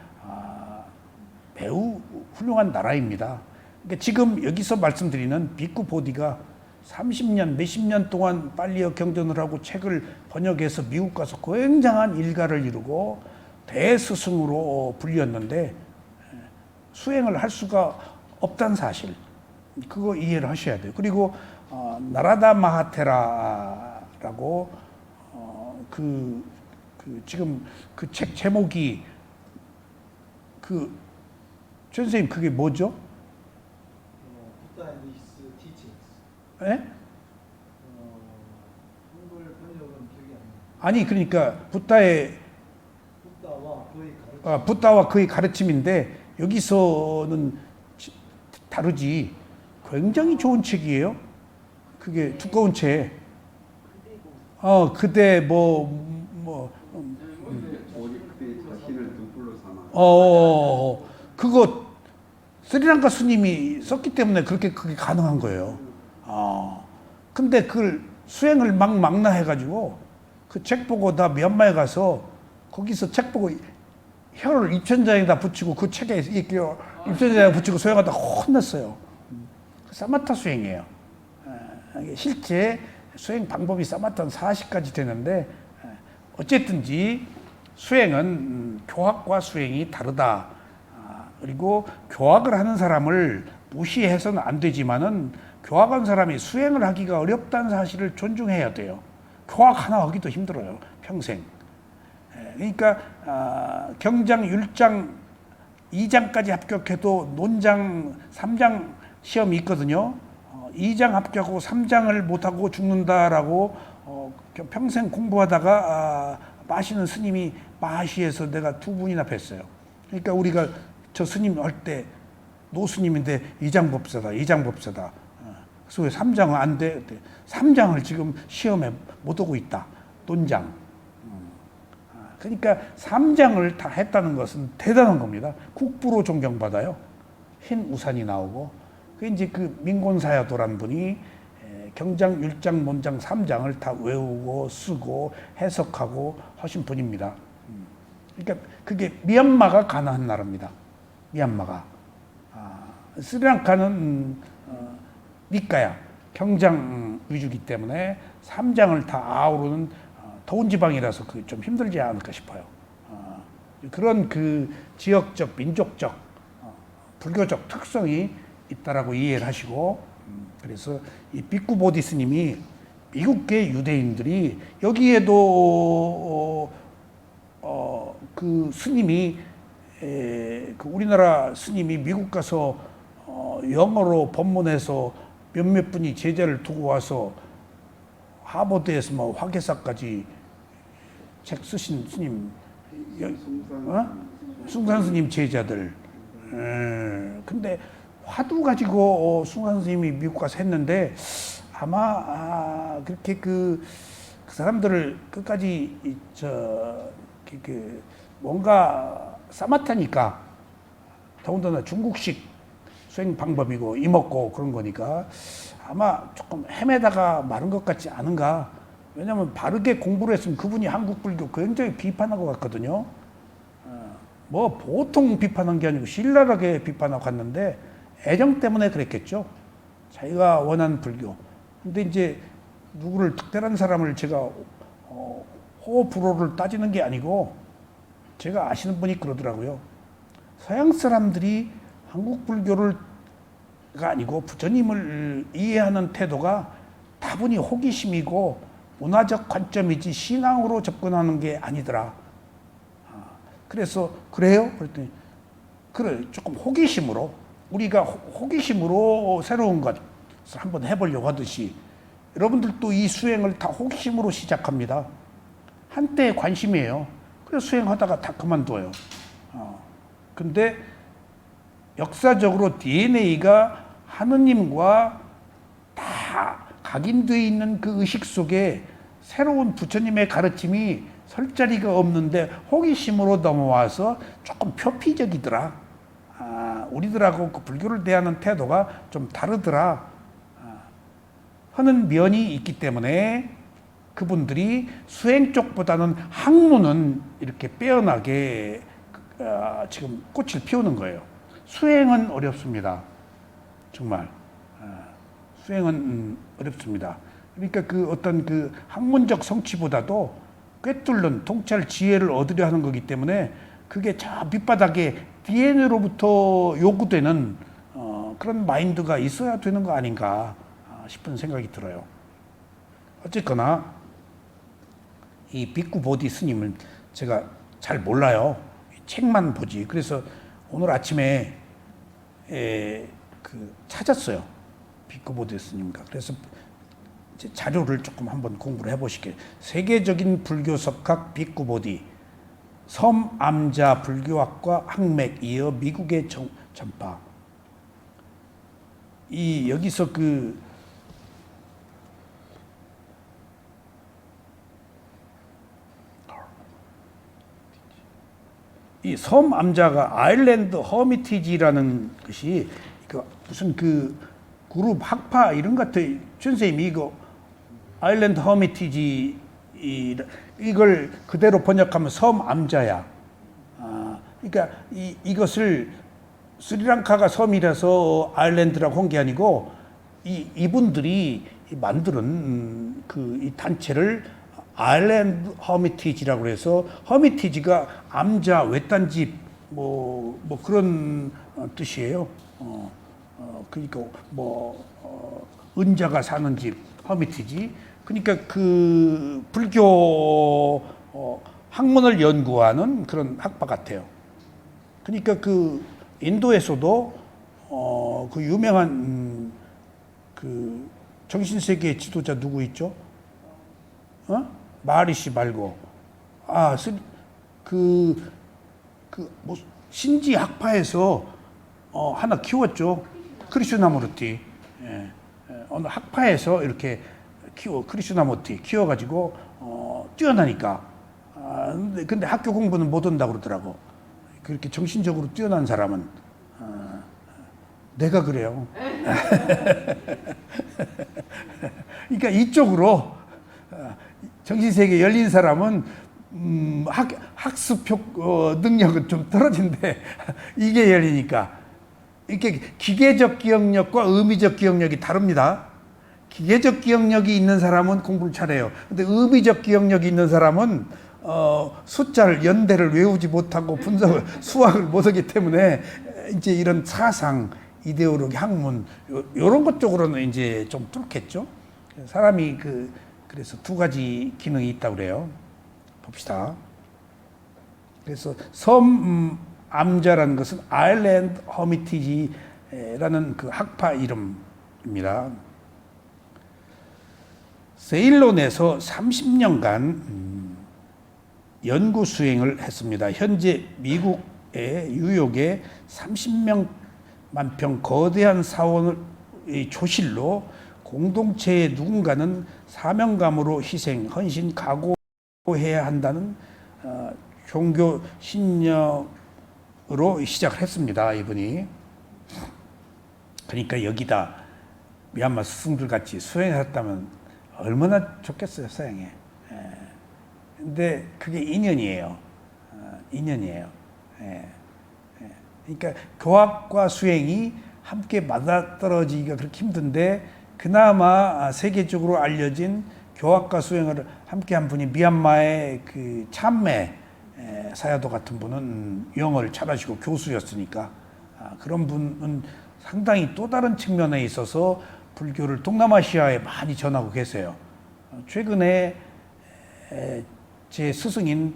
매우 훌륭한 나라입니다. 그러니까 지금 여기서 말씀드리는 빅구 보디가 30년, 몇십 년 동안 빨리어 경전을 하고 책을 번역해서 미국 가서 굉장한 일가를 이루고 대스승으로 불렸는데 수행을 할 수가 없다는 사실, 그거 이해를 하셔야 돼요. 그리고 나라다 마하테라라고 지금 그 책 제목이 선생님 그게 뭐죠? 예? 한글 번역은 기억이 안 나요. 아니 그러니까 붓다와 그의 가르침인데 여기서는 다르지. 굉장히 좋은 책이에요. 그게 두꺼운 책. 그대 그거 스리랑카 스님이 썼기 때문에 그게 가능한 거예요. 근데 그걸 수행을 막 망라해가지고 그 책 보고 나 미얀마에 가서 거기서 책 보고 혀를 입천장에다 붙이고 그 책에 입천장에다 붙이고 수행하다 혼났어요. 사마타 수행이에요. 실제 수행 방법이 사마타는 40가지 되는데 어쨌든지 수행은 교학과 수행이 다르다. 그리고 교학을 하는 사람을 무시해서는 안 되지만은 교학한 사람이 수행을 하기가 어렵다는 사실을 존중해야 돼요. 교학 하나 하기도 힘들어요. 평생. 그러니까 경장, 율장 2장까지 합격해도 논장 3장 시험이 있거든요. 2장 합격하고 3장을 못하고 죽는다라고 평생 공부하다가 마시는 스님이 마시에서 내가 2분이나 뵀어요. 그러니까 우리가 저 스님 할 때 노스님인데 2장 법사다. 그래서 왜 3장은 안 돼? 3장을 지금 시험에 못 오고 있다. 논장. 그러니까 3장을 다 했다는 것은 대단한 겁니다. 국부로 존경받아요. 흰 우산이 나오고 그 이제 그 민곤사야도란 분이 경장, 율장, 문장, 삼장을 다 외우고 쓰고 해석하고 하신 분입니다. 그러니까 그게 미얀마가 가나한 나라입니다. 미얀마가. 스리랑카는 니까야 경장 위주기 때문에 삼장을 다 아우르는 더운 지방이라서 그 좀 힘들지 않을까 싶어요. 그런 그 지역적, 민족적, 불교적 특성이 있다라고 이해를 하시고, 그래서 이 비쿠 보디 스님이 미국계 유대인들이 여기에도 그 스님이 그 우리나라 스님이 미국 가서 영어로 법문해서 몇몇 분이 제자를 두고 와서 하버드에서 뭐 화계사까지 책 쓰신 스님, 숭산 스님 제자들. 근데 화두 가지고 숭산 스님이 미국 가서 했는데 아마 그렇게 그 사람들을 끝까지 뭔가 싸맞다니까, 더군다나 중국식 수행 방법이고 이먹고 그런 거니까 아마 조금 헤매다가 마른 것 같지 않은가. 왜냐하면 바르게 공부를 했으면 그분이 한국 불교 굉장히 비판하고 갔거든요. 뭐 보통 비판한 게 아니고 신랄하게 비판하고 갔는데 애정 때문에 그랬겠죠. 자기가 원하는 불교. 근데 이제 누구를 특별한 사람을 제가 호불호를 따지는 게 아니고, 제가 아시는 분이 그러더라고요. 서양 사람들이 한국 불교가 아니고 부처님을 이해하는 태도가 다분히 호기심이고 문화적 관점이지 신앙으로 접근하는 게 아니더라. 그래서 그래요? 그랬더니 그래, 조금 호기심으로, 우리가 호기심으로 새로운 것을 한번 해보려고 하듯이 여러분들도 이 수행을 다 호기심으로 시작합니다. 한때 관심이에요. 그래서 수행하다가 다 그만둬요. 근데 역사적으로 DNA가 하느님과 다 각인되어 있는 그 의식 속에 새로운 부처님의 가르침이 설 자리가 없는데 호기심으로 넘어와서 조금 표피적이더라. 우리들하고 그 불교를 대하는 태도가 좀 다르더라. 하는 면이 있기 때문에 그분들이 수행 쪽보다는 학문은 이렇게 빼어나게 지금 꽃을 피우는 거예요. 수행은 어렵습니다. 정말. 수행은 어렵습니다. 그러니까 그 어떤 그 학문적 성취보다도 꿰뚫는 통찰 지혜를 얻으려 하는 거기 때문에 그게 저 밑바닥에 DNA로부터 요구되는 그런 마인드가 있어야 되는 거 아닌가 싶은 생각이 들어요. 어쨌거나 이 비쿠 보디 스님은 제가 잘 몰라요. 책만 보지. 그래서 오늘 아침에 찾았어요. 비쿠 보디 스님과. 그래서 이제 자료를 조금 한번 공부를 해보시게. 세계적인 불교 석학 비쿠 보디, 섬 암자 불교학과 학맥 이어 미국의 전파. 이 여기서 이 섬 암자가 아일랜드 허미티지라는 것이 무슨 그룹 학파 이런 것 같아. 선생님이 이거 아일랜드 허미티지 이걸 그대로 번역하면 섬 암자야. 그러니까 이것을 스리랑카가 섬이라서 아일랜드라고 한 게 아니고 이분들이 만드는 이 단체를 아일랜드 허미티지라고 해서, 허미티지가 암자 외딴집 뭐 그런 뜻이에요. 그러니까 은자가 사는 집 허미티지. 그러니까 그 불교 학문을 연구하는 그런 학파 같아요. 그러니까 그 인도에서도 그 유명한 그 정신세계 지도자 누구 있죠? 마하리시 말고 뭐 신지 학파에서 하나 키웠죠. 크리슈나무르티. 어느 학파에서 이렇게 크리슈나무르티 키워가지고 뛰어나니까. 근데 학교 공부는 못 한다고 그러더라고. 그렇게 정신적으로 뛰어난 사람은. 내가 그래요. 그러니까 이쪽으로 정신세계 열린 사람은 학습 능력은 좀 떨어진데 이게 열리니까 이렇게 기계적 기억력과 의미적 기억력이 다릅니다. 기계적 기억력이 있는 사람은 공부를 잘해요. 근데 의미적 기억력이 있는 사람은 숫자를 연대를 외우지 못하고 분석을 수학을 못하기 때문에 이제 이런 사상, 이데올로기, 학문 요런 것 쪽으로는 이제 좀 뚫겠죠. 사람이 그래서 두 가지 기능이 있다고 그래요. 봅시다. 그래서 암자라는 것은 아일랜드 허미티지라는 그 학파 이름입니다. 세일론에서 30년간 연구 수행을 했습니다. 현재 미국의 뉴욕에 30만 평 거대한 사원의 조실로 공동체의 누군가는 사명감으로 희생, 헌신, 각오해야 한다는 종교 신념으로 시작을 했습니다. 이분이. 그러니까 여기다 미얀마 스승들 같이 수행했다면 얼마나 좋겠어요, 서양에. 근데 그게 인연이에요. 인연이에요. 그러니까 교학과 수행이 함께 맞아떨어지기가 그렇게 힘든데 그나마 세계적으로 알려진 교학과 수행을 함께 한 분이 미얀마의 그 참매 사야도 같은 분은 영어를 잘하시고 교수였으니까 그런 분은 상당히 또 다른 측면에 있어서 불교를 동남아시아에 많이 전하고 계세요. 최근에 제 스승인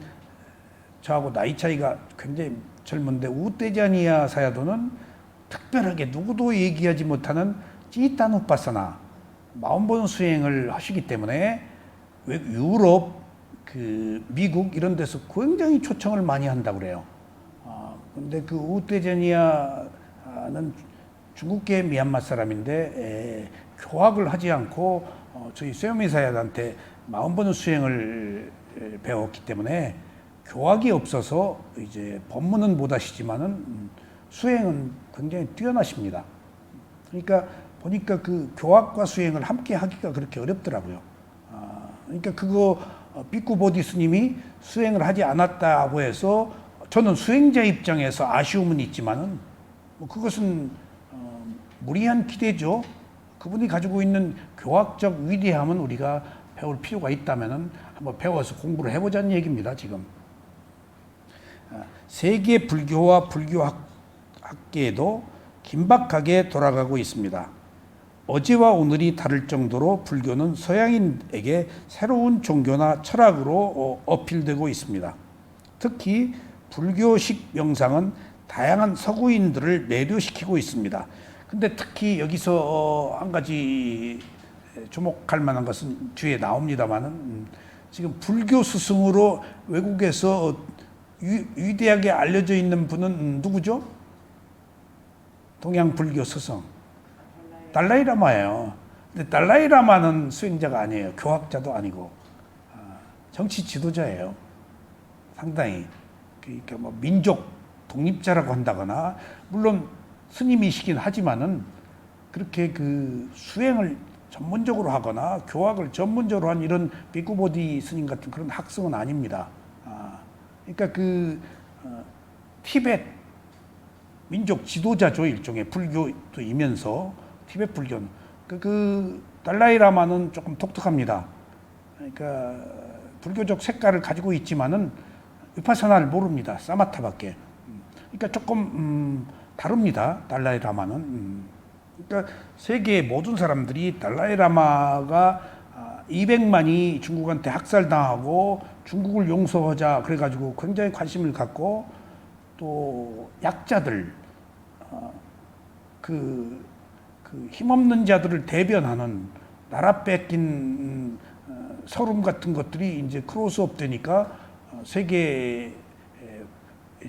저하고 나이 차이가 굉장히 젊은데 우떼자니아 사야도는 특별하게 누구도 얘기하지 못하는 찌따누 우파사나 마음본 수행을 하시기 때문에 유럽, 미국 이런 데서 굉장히 초청을 많이 한다고 그래요. 근데 그 우떼자니아는 중국계 미얀마 사람인데 교학을 하지 않고 저희 쇠요미 사야한테 마음본 수행을 배웠기 때문에 교학이 없어서 이제 법문은 못 하시지만은 수행은 굉장히 뛰어나십니다. 그러니까 보니까 그 교학과 수행을 함께 하기가 그렇게 어렵더라고요. 그러니까 그거 비쿠 보디 스님이 수행을 하지 않았다고 해서 저는 수행자 입장에서 아쉬움은 있지만은 뭐 그것은 무리한 기대죠. 그분이 가지고 있는 교학적 위대함은 우리가 배울 필요가 있다면은 한번 배워서 공부를 해보자는 얘기입니다. 지금 세계 불교와 불교학계에도 긴박하게 돌아가고 있습니다. 어제와 오늘이 다를 정도로 불교는 서양인에게 새로운 종교나 철학으로 어필되고 있습니다. 특히 불교식 명상은 다양한 서구인들을 매료시키고 있습니다. 근데 특히 여기서 한 가지 주목할 만한 것은 뒤에 나옵니다만은 지금 불교 스승으로 외국에서 위대하게 알려져 있는 분은 누구죠? 동양 불교 스승 달라이라마예요. 근데 달라이라마는 수행자가 아니에요. 교학자도 아니고 정치 지도자예요. 상당히 그러니까 뭐 민족 독립자라고 한다거나 물론 스님이시긴 하지만은 그렇게 그 수행을 전문적으로 하거나 교학을 전문적으로 한 이런 비쿠보디 스님 같은 그런 학생은 아닙니다. 그러니까 티베트 민족 지도자죠. 일종의 불교도이면서 티베트 불교는 그 달라이라마는 조금 독특합니다. 그러니까 불교적 색깔을 가지고 있지만은 위파사나를 모릅니다. 사마타밖에. 그러니까 조금 다릅니다. 달라이라마는. 그러니까 세계의 모든 사람들이 달라이라마가 200만이 중국한테 학살당하고 중국을 용서하자 그래가지고 굉장히 관심을 갖고 또 약자들 그 힘없는 자들을 대변하는 나라 뺏긴 서름 같은 것들이 이제 크로스업 되니까 세계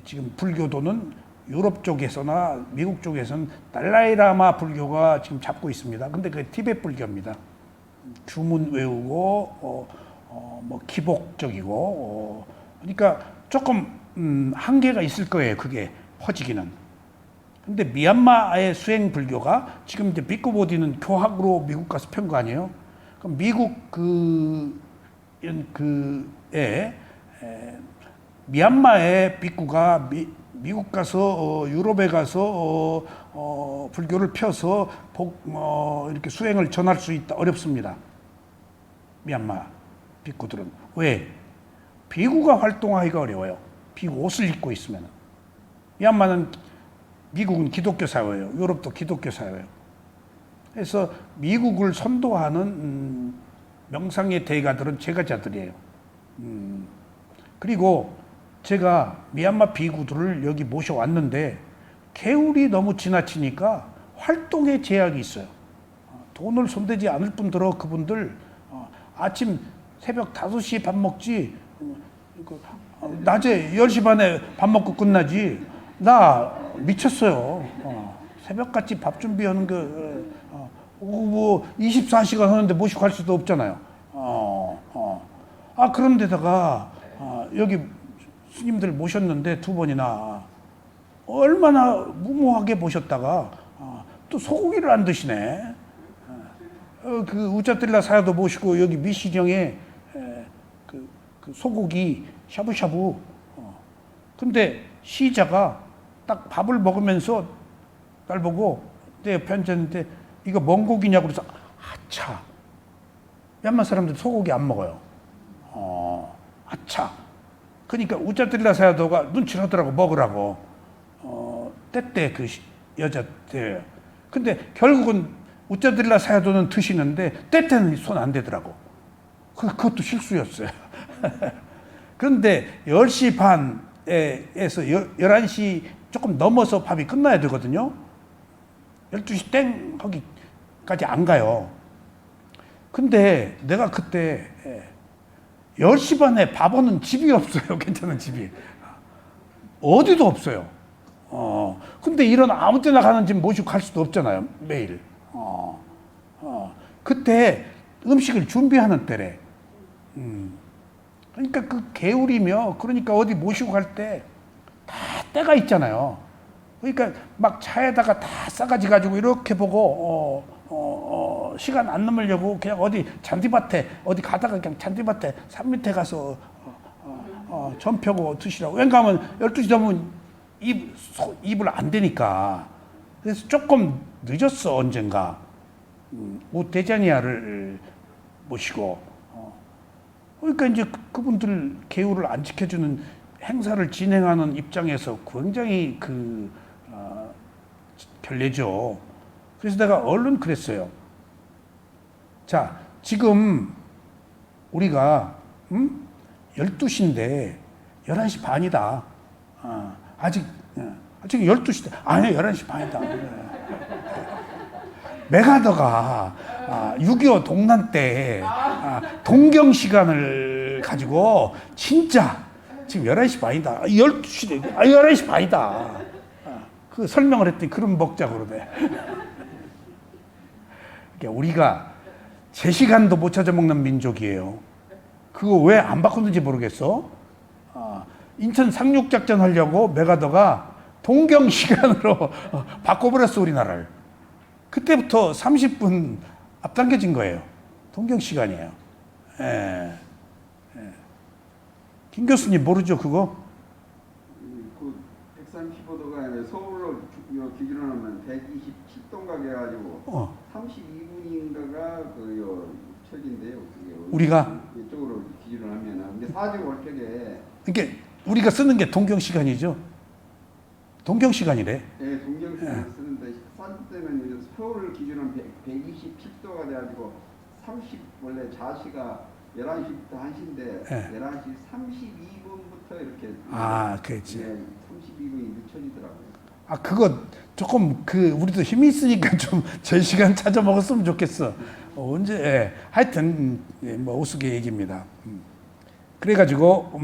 지금 불교도는 유럽 쪽에서나 미국 쪽에서는 달라이라마 불교가 지금 잡고 있습니다. 근데 그게 티베트 불교입니다. 주문 외우고 뭐 기복적이고 그러니까 조금 한계가 있을 거예요. 그게 퍼지기는. 근데 미얀마의 수행 불교가 지금 이제 비쿠보디는 교학으로 미국 가서 편 거 아니에요? 그럼 미국 미얀마의 비쿠가 미국 가서 유럽에 가서 불교를 펴서 이렇게 수행을 전할 수 있다 어렵습니다. 미얀마 비쿠들은 왜? 비구가 활동하기가 어려워요. 비구 옷을 입고 있으면. 미국은 기독교 사회예요. 유럽도 기독교 사회예요. 그래서 미국을 선도하는 명상의 대가들은 제가자들이에요. 그리고 제가 미얀마 비구들을 여기 모셔왔는데 개울이 너무 지나치니까 활동에 제약이 있어요. 돈을 손대지 않을 뿐더러 그분들 아침 새벽 5시에 밥 먹지 낮에 10시 반에 밥 먹고 끝나지. 나 미쳤어요. 새벽같이 밥 준비하는 뭐 24시간 하는데 모시고 갈 수도 없잖아요. 그런데다가 여기 스님들 모셨는데 2번이나 얼마나 무모하게 모셨다가 또 소고기를 안 드시네. 그 우짜뜰라 사야도 모시고 여기 미시령에 그 소고기 샤브샤브. 근데 시자가 딱 밥을 먹으면서 날 보고 내 옆에 앉았는데 이거 뭔 고기냐고 그래서 아차. 미얀마 사람들 소고기 안 먹어요. 아차. 그러니까 우짜뜰라 사야도가 눈치를 하더라고 먹으라고. 때때 그 여자 때. 근데 결국은 우짜뜰라 사야도는 드시는데 때때는 손 안 대더라고. 그것도 실수였어요. 그런데 10시 반에서 11시 조금 넘어서 밥이 끝나야 되거든요. 12시 땡 하기까지 안 가요. 근데 내가 그때 10시 반에 밥 오는 집이 없어요. 괜찮은 집이. 어디도 없어요. 근데 이런 아무 때나 가는 집 모시고 갈 수도 없잖아요. 매일. 그때 음식을 준비하는 때래. 그러니까 그 개울이며 그러니까 어디 모시고 갈 때 다 때가 있잖아요. 그러니까 막 차에다가 다 싸가지 가지고 이렇게 보고 시간 안 넘으려고 그냥 어디 잔디밭에 어디 가다가 그냥 잔디밭에 산 밑에 가서 전 펴고 드시라고. 왜냐하면 12시 되면 입을 안 대니까. 그래서 조금 늦었어 언젠가. 우대자니아를 모시고. 그러니까 이제 그분들 계율을 안 지켜주는 행사를 진행하는 입장에서 굉장히 결례죠. 그래서 내가 얼른 그랬어요. 자, 지금 우리가 12시인데 11시 반이다. 아직 12시다. 아니 11시 반이다. 메가더가 6.25 동란 때 동경 시간을 가지고 진짜 지금 11시 반이다. 12시, 11시 반이다. 그 설명을 했더니 그럼 먹자고 그러네. 그러니까 우리가 제 시간도 못 찾아 먹는 민족이에요. 그거 왜 안 바꿨는지 모르겠어. 인천 상륙작전 하려고 메가더가 동경 시간으로 바꿔버렸어, 우리나라를. 그때부터 30분 앞당겨진 거예요. 동경 시간이에요. 김 교수님 모르죠, 그거? 그 135도가 서울로 기준으로 하면 127도인가 해가지고 32분인가가 책인데요. 우리가 이쪽으로 기준을 하면은 근데 사직 올 적에 그러니까 우리가 쓰는 게 동경 시간이죠. 동경 시간이래. 네, 동경 시간을 쓰는데 사직 때문에 이제 서울 기준은 127도가 돼가지고 30 원래 자시가 11시부터 1시인데 11시 32분부터 이렇게 그렇지. 32분이 늦춰지더라고요. 그거 조금 우리도 힘이 있으니까 좀 제 시간 찾아 먹었으면 좋겠어. 언제 하여튼 뭐 우스개 얘기입니다. 그래가지고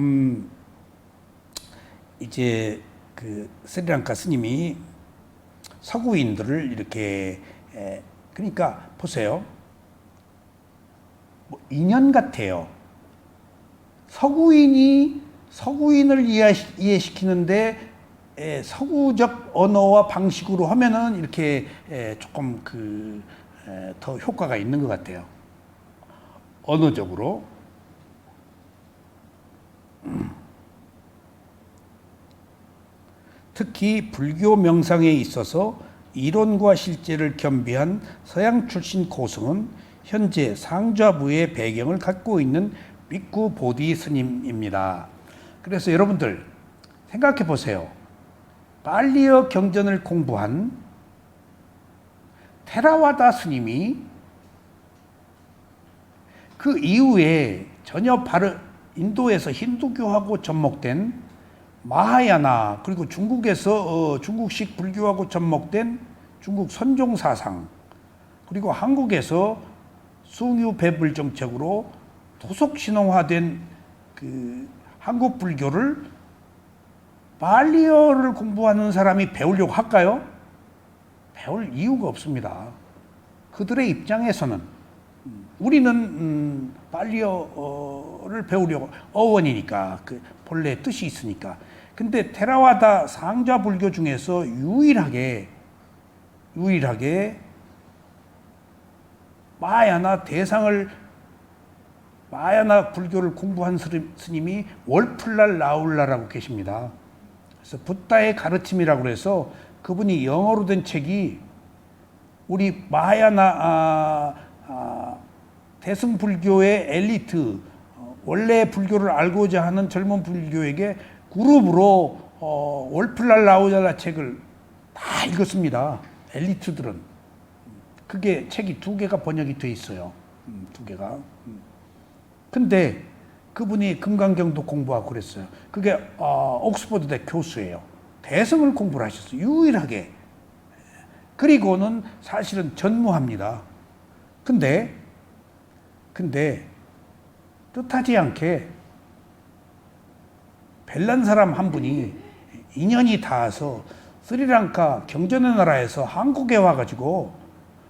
이제 그 스리랑카 스님이 서구인들을 이렇게 그러니까 보세요. 뭐 인연 같아요. 서구인을 이해시키는데 서구적 언어와 방식으로 하면은 이렇게 조금 더 효과가 있는 것 같아요. 언어적으로. 특히 불교 명상에 있어서 이론과 실제를 겸비한 서양 출신 고승은 현재 상좌부의 배경을 갖고 있는 비쿠 보디 스님입니다. 그래서 여러분들 생각해 보세요. 발리어 경전을 공부한 테라와다 스님이 그 이후에 전혀 인도에서 힌두교하고 접목된 마하야나, 그리고 중국에서 중국식 불교하고 접목된 중국 선종 사상, 그리고 한국에서 숭유 배불 정책으로 도속 신앙화된 한국 불교를 발리어를 공부하는 사람이 배우려고 할까요? 배울 이유가 없습니다. 그들의 입장에서는 우리는 발리어를 배우려고, 어원이니까 본래 뜻이 있으니까. 근데 테라와다 상좌 불교 중에서 유일하게 마하야나 불교를 공부한 스님이 월플랄 라울라라고 계십니다. 그래서 붓다의 가르침이라고 해서 그분이 영어로 된 책이 우리 마하야나 대승불교의 엘리트, 원래 불교를 알고자 하는 젊은 불교에게 그룹으로 월플랄 라울라 책을 다 읽었습니다. 엘리트들은. 그게 책이 2개가 번역이 돼 있어요. 2개가. 근데 그분이 금강경도 공부하고 그랬어요. 그게 옥스퍼드대 교수예요. 대승을 공부를 하셨어요. 유일하게. 그리고는 사실은 전무합니다. 근데 뜻하지 않게 벨란 사람 한 분이 인연이 닿아서 스리랑카 경전의 나라에서 한국에 와가지고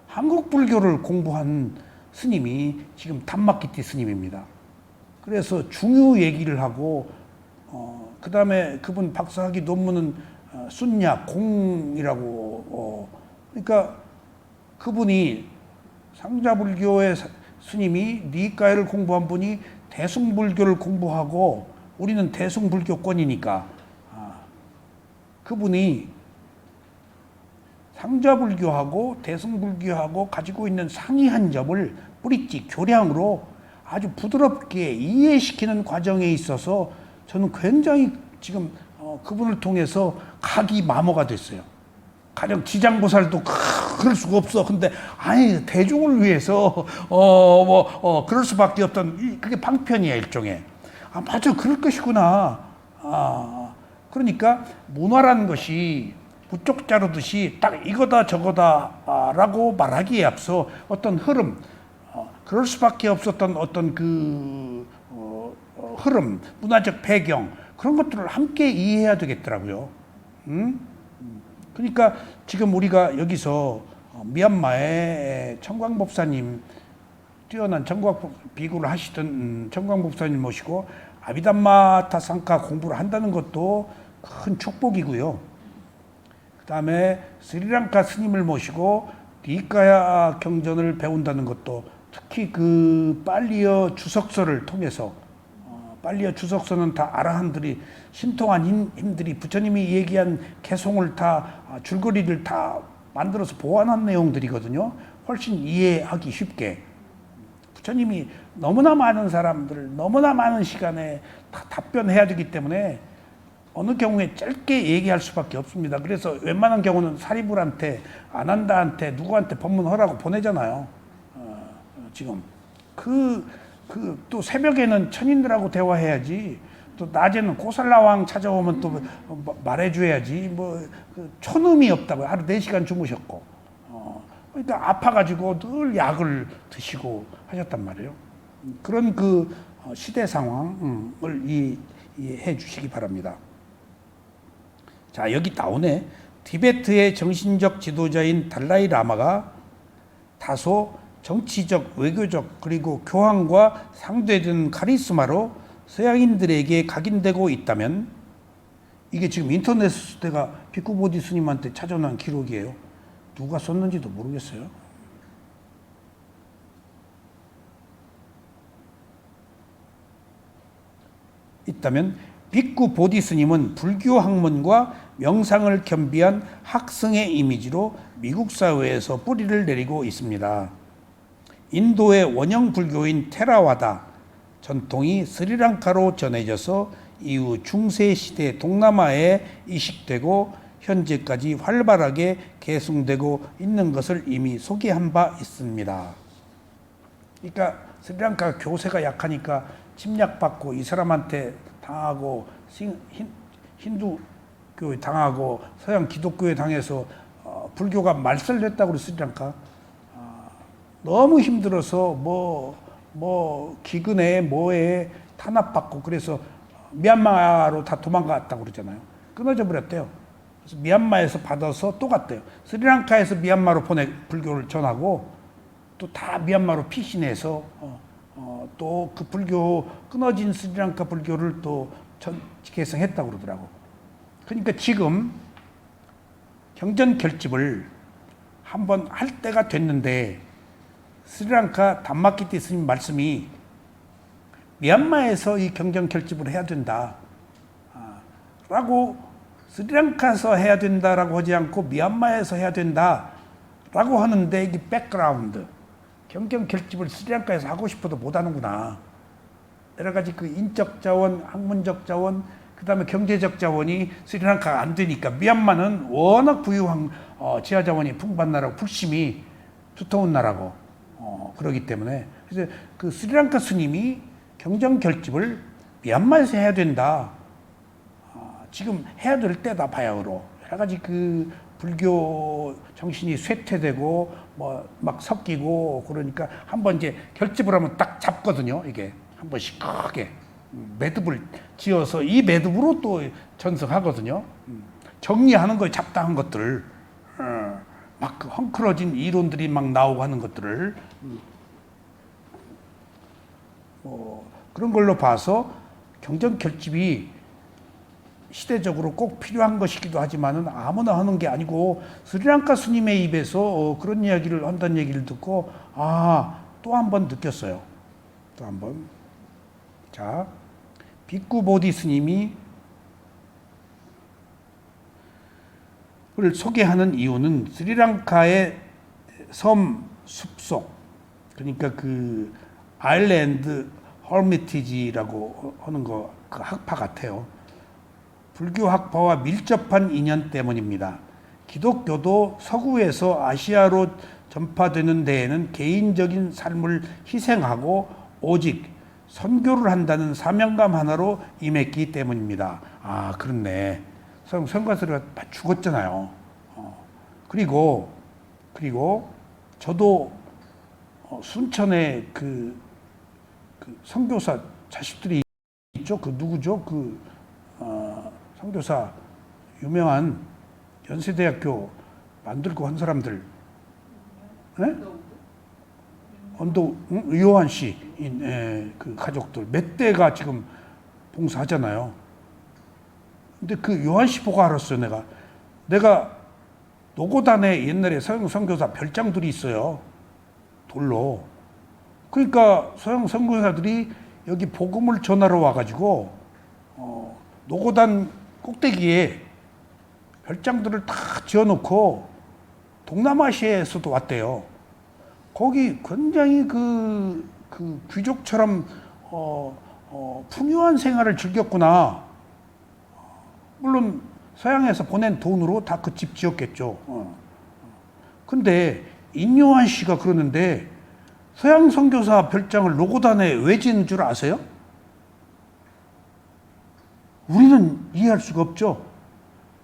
한국 불교를 공부한 스님이 지금 담마키티 스님입니다. 그래서 중유 얘기를 하고 그 다음에 그분 박사학위 논문은 순야 공이라고 그러니까 그분이 상자불교의 스님이 니까이를 공부한 분이 대승불교를 공부하고 우리는 대승불교권이니까 그분이 상자불교하고 대승불교하고 가지고 있는 상이 한 점을 뿌리째 교량으로 아주 부드럽게 이해시키는 과정에 있어서 저는 굉장히 지금 그분을 통해서 각이 마모가 됐어요. 가령 지장보살도 그럴 수가 없어. 근데 아니 대중을 위해서 그럴 수밖에 없던 그게 방편이야 일종의. 맞아 그럴 것이구나. 그러니까 문화라는 것이 부쪽 자르듯이 딱 이거다 저거다라고 말하기에 앞서 어떤 흐름, 그럴 수밖에 없었던 어떤 흐름, 문화적 배경 그런 것들을 함께 이해해야 되겠더라고요. 그러니까 지금 우리가 여기서 미얀마의 청광법사님, 뛰어난 청광 비구를 하시던 청광법사님 모시고 아비담마타 상카 공부를 한다는 것도 큰 축복이고요. 그 다음에 스리랑카 스님을 모시고 니까야 경전을 배운다는 것도 특히 그 빨리어 주석서를 통해서 빨리어 주석서는 다 아라한들이 신통한 힘들이 부처님이 얘기한 개송을 다 줄거리를 다 만들어서 보완한 내용들이거든요. 훨씬 이해하기 쉽게. 부처님이 너무나 많은 사람들, 너무나 많은 시간에 다 답변해야 되기 때문에 어느 경우에 짧게 얘기할 수밖에 없습니다. 그래서 웬만한 경우는 사리불한테, 아난다한테, 누구한테 법문하라고 보내잖아요. 지금 또 새벽에는 천인들하고 대화해야지. 또 낮에는 고살라왕 찾아오면 또 말해줘야지. 촌음이 없다고요. 하루 4시간 주무셨고. 그러니까 아파가지고 늘 약을 드시고 하셨단 말이에요. 그런 시대 상황을 이해해 주시기 바랍니다. 자, 여기 나오네. 티베트의 정신적 지도자인 달라이 라마가 다소 정치적, 외교적, 그리고 교황과 상대되는 카리스마로 서양인들에게 각인되고 있다면 이게 지금 인터넷 때가 비쿠보디 스님한테 찾아난 기록이에요. 누가 썼는지도 모르겠어요. 있다면 비쿠 보디 스님은 불교 학문과 명상을 겸비한 학생의 이미지로 미국 사회에서 뿌리를 내리고 있습니다. 인도의 원형 불교인 테라와다 전통이 스리랑카로 전해져서 이후 중세 시대 동남아에 이식되고 현재까지 활발하게 계승되고 있는 것을 이미 소개한 바 있습니다. 그러니까 스리랑카 교세가 약하니까 침략받고 이 사람한테 당하고 힌두교에 당하고 서양 기독교에 당해서 불교가 말살됐다고 그래. 스리랑카 너무 힘들어서 뭐 기근에 뭐에 탄압받고 그래서 미얀마로 다 도망갔다고 그러잖아요. 끊어져 버렸대요. 그래서 미얀마에서 받아서 또 갔대요. 스리랑카에서 미얀마로 불교를 전하고 또 다 미얀마로 피신해서 또 그 불교 끊어진 스리랑카 불교를 또 개성했다고 그러더라고. 그러니까 지금 경전 결집을 한번 할 때가 됐는데 스리랑카 담마키티 스님 말씀이 미얀마에서 이 경전 결집을 해야 된다 라고 스리랑카에서 해야 된다라고 하지 않고 미얀마에서 해야 된다라고 하는데 이게 백그라운드 경전 결집을 스리랑카에서 하고 싶어도 못 하는구나. 여러 가지 그 인적 자원, 학문적 자원, 그 다음에 경제적 자원이 스리랑카가 안 되니까 미얀마는 워낙 부유한 지하 자원이 풍부한 나라고 불심이 두터운 나라고 그러기 때문에 그래서 그 스리랑카 스님이 경전 결집을 미얀마에서 해야 된다. 지금 해야 될 때다 바야흐로 여러 가지 그 불교 정신이 쇠퇴되고 뭐 막 섞이고 그러니까 한번 이제 결집을 하면 딱 잡거든요. 이게 한 번씩 크게 매듭을 지어서 이 매듭으로 또 전승하거든요. 정리하는 거에 잡다한 것들 막 그 헝클어진 이론들이 막 나오고 하는 것들을 뭐 그런 걸로 봐서 경전 결집이 시대적으로 꼭 필요한 것이기도 하지만은 아무나 하는 게 아니고 스리랑카 스님의 입에서 그런 이야기를 한다는 얘기를 듣고 또 한 번 느꼈어요. 또 한 번. 자, 비쿠 보디 스님이 을 소개하는 이유는 스리랑카의 섬 숲속 그러니까 그 아일랜드 허미티지라고 하는 거 그 학파 같아요. 불교 학파와 밀접한 인연 때문입니다. 기독교도 서구에서 아시아로 전파되는 데에는 개인적인 삶을 희생하고 오직 선교를 한다는 사명감 하나로 임했기 때문입니다. 그렇네. 선교사들이 죽었잖아요. 그리고 저도 순천에 그 선교사 자식들이 있죠. 그 누구죠? 선교사 유명한 연세대학교 만들고 한 사람들, 의호한 씨, 그 가족들 몇 대가 지금 봉사하잖아요. 근데 그 요한 씨 보고 알았어요. 내가 노고단에 옛날에 서양 선교사 별장들이 있어요. 돌로. 그러니까 서양 선교사들이 여기 복음을 전하러 와가지고 노고단 꼭대기에 별장들을 다 지어놓고 동남아시아에서도 왔대요. 거기 굉장히 그 귀족처럼 풍요한 생활을 즐겼구나. 물론 서양에서 보낸 돈으로 다 그 집 지었겠죠. 근데 인요한 씨가 그러는데 서양 선교사 별장을 노고단에 왜 지은 줄 아세요? 우리는 이해할 수가 없죠.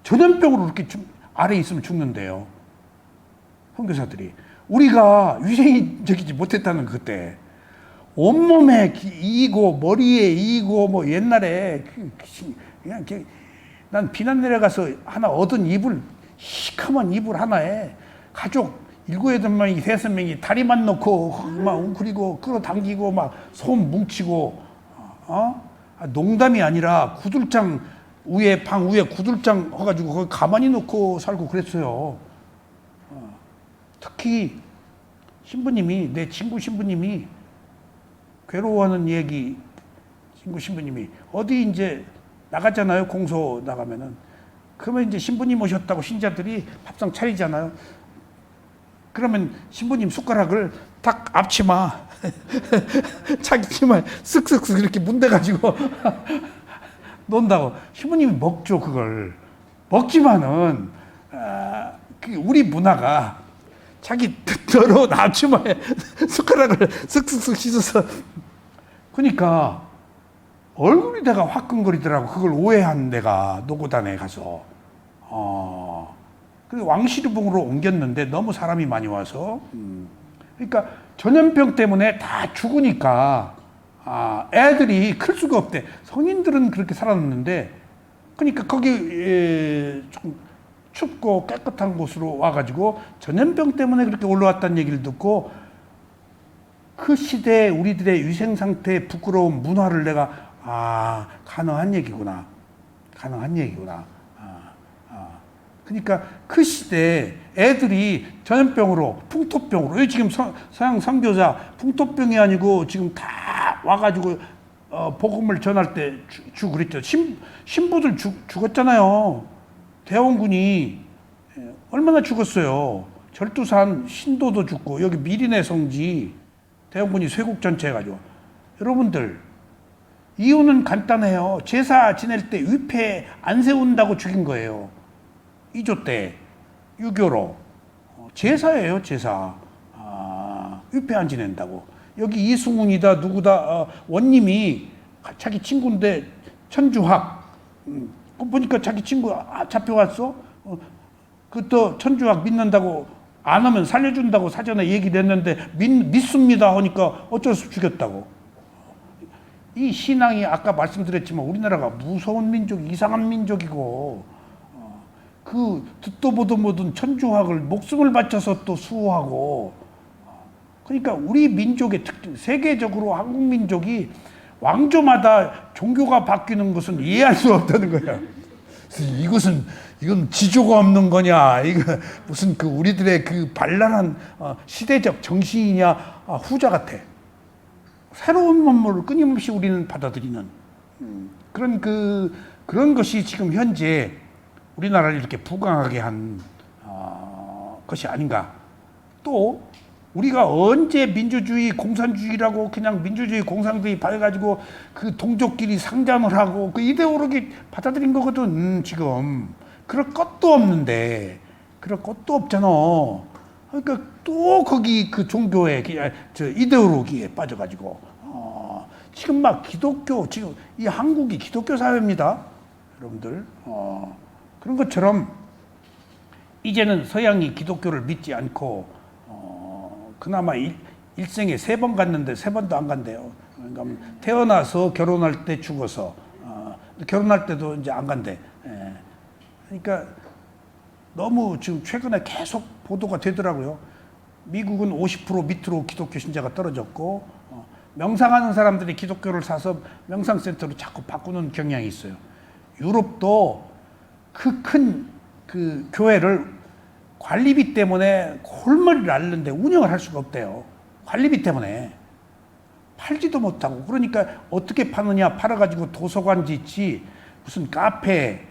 전염병으로 이렇게 아래에 있으면 죽는데요. 선교사들이. 우리가 위생적이지 못했다는 그때. 온몸에 이고 머리에 이고 뭐 옛날에 그냥 난 비난 내려가서 하나 얻은 이불 시커먼 이불 하나에 가족 7, 8명이 5명이 다리만 놓고 막 웅크리고 끌어당기고 막 손 뭉치고 농담이 아니라 구들장 위에 방 위에 구들장 해가지고 거기 가만히 놓고 살고 그랬어요. 특히 신부님이 내 친구 신부님이 괴로워하는 얘기 친구 신부님이 어디 이제 나가잖아요. 공소 나가면은 그러면 이제 신부님 오셨다고 신자들이 밥상 차리잖아요. 그러면 신부님 숟가락을 딱 앞치마 자기 치마에 쓱쓱쓱 이렇게 문대가지고 논다고. 신부님이 먹죠 그걸. 먹지만은 우리 문화가 자기 더러운 앞치마에 숟가락을 쓱쓱쓱 씻어서 그러니까 얼굴이 내가 화끈거리더라고. 그걸 오해한 내가 노고단에 가서 그래서 왕실부으로 옮겼는데 너무 사람이 많이 와서 그러니까 전염병 때문에 다 죽으니까 애들이 클 수가 없대. 성인들은 그렇게 살았는데 그러니까 거기 좀 춥고 깨끗한 곳으로 와가지고 전염병 때문에 그렇게 올라왔다는 얘기를 듣고 그 시대에 우리들의 위생 상태의 부끄러운 문화를 내가 가능한 얘기구나. 가능한 얘기구나. 그러니까 그 시대에 애들이 전염병으로 풍토병으로 여기 지금 서양 선교사 풍토병이 아니고 지금 다 와가지고 복음을 전할 때 그랬죠. 신부들 죽었잖아요. 대원군이 얼마나 죽었어요. 절두산 신도도 죽고 여기 미리네 성지 대원군이 쇄국 전체 해가지고 여러분들 이유는 간단해요. 제사 지낼 때 위패 안 세운다고 죽인 거예요. 2조 때 유교로 제사예요. 제사. 위패 안 지낸다고. 여기 이승훈이다 누구다 원님이 자기 친구인데 천주학 보니까 자기 친구 잡혀왔어. 그또 천주학 믿는다고 안 하면 살려준다고 사전에 얘기를 했는데 믿습니다 하니까 어쩔 수 없이 죽였다고. 이 신앙이 아까 말씀드렸지만 우리나라가 무서운 민족, 이상한 민족이고 그 듣도 보도 못한 천주학을 목숨을 바쳐서 또 수호하고 그러니까 우리 민족의 특징, 세계적으로 한국 민족이 왕조마다 종교가 바뀌는 것은 이해할 수 없다는 거야. 이건 지조가 없는 거냐? 이거 무슨 그 우리들의 그 발랄한 시대적 정신이냐? 후자 같아. 새로운 문물을 끊임없이 우리는 받아들이는 그런 것이 지금 현재 우리나라를 이렇게 부강하게 한 것이 아닌가. 또 우리가 언제 민주주의, 공산주의라고 그냥 민주주의, 공산주의 봐가지고 그 동족끼리 상장을 하고 그 이데올로기 받아들인 거거든. 지금 그럴 것도 없는데 그럴 것도 없잖아. 그러니까 또 거기 그 종교의 저 이데올로기에 빠져가지고 지금 막 기독교 지금 이 한국이 기독교 사회입니다, 여러분들. 그런 것처럼 이제는 서양이 기독교를 믿지 않고 그나마 일생에 3번 갔는데 3번도 안 간대요. 그러니까 태어나서 결혼할 때 죽어서 결혼할 때도 이제 안 간대. 그러니까 너무 지금 최근에 계속 보도가 되더라고요. 미국은 50% 밑으로 기독교 신자가 떨어졌고 명상하는 사람들이 기독교를 사서 명상센터로 자꾸 바꾸는 경향이 있어요. 유럽도 그 큰 그 교회를 관리비 때문에 골머리를 앓는데 운영을 할 수가 없대요. 관리비 때문에 팔지도 못하고. 그러니까 어떻게 파느냐, 팔아가지고 도서관 짓지 무슨 카페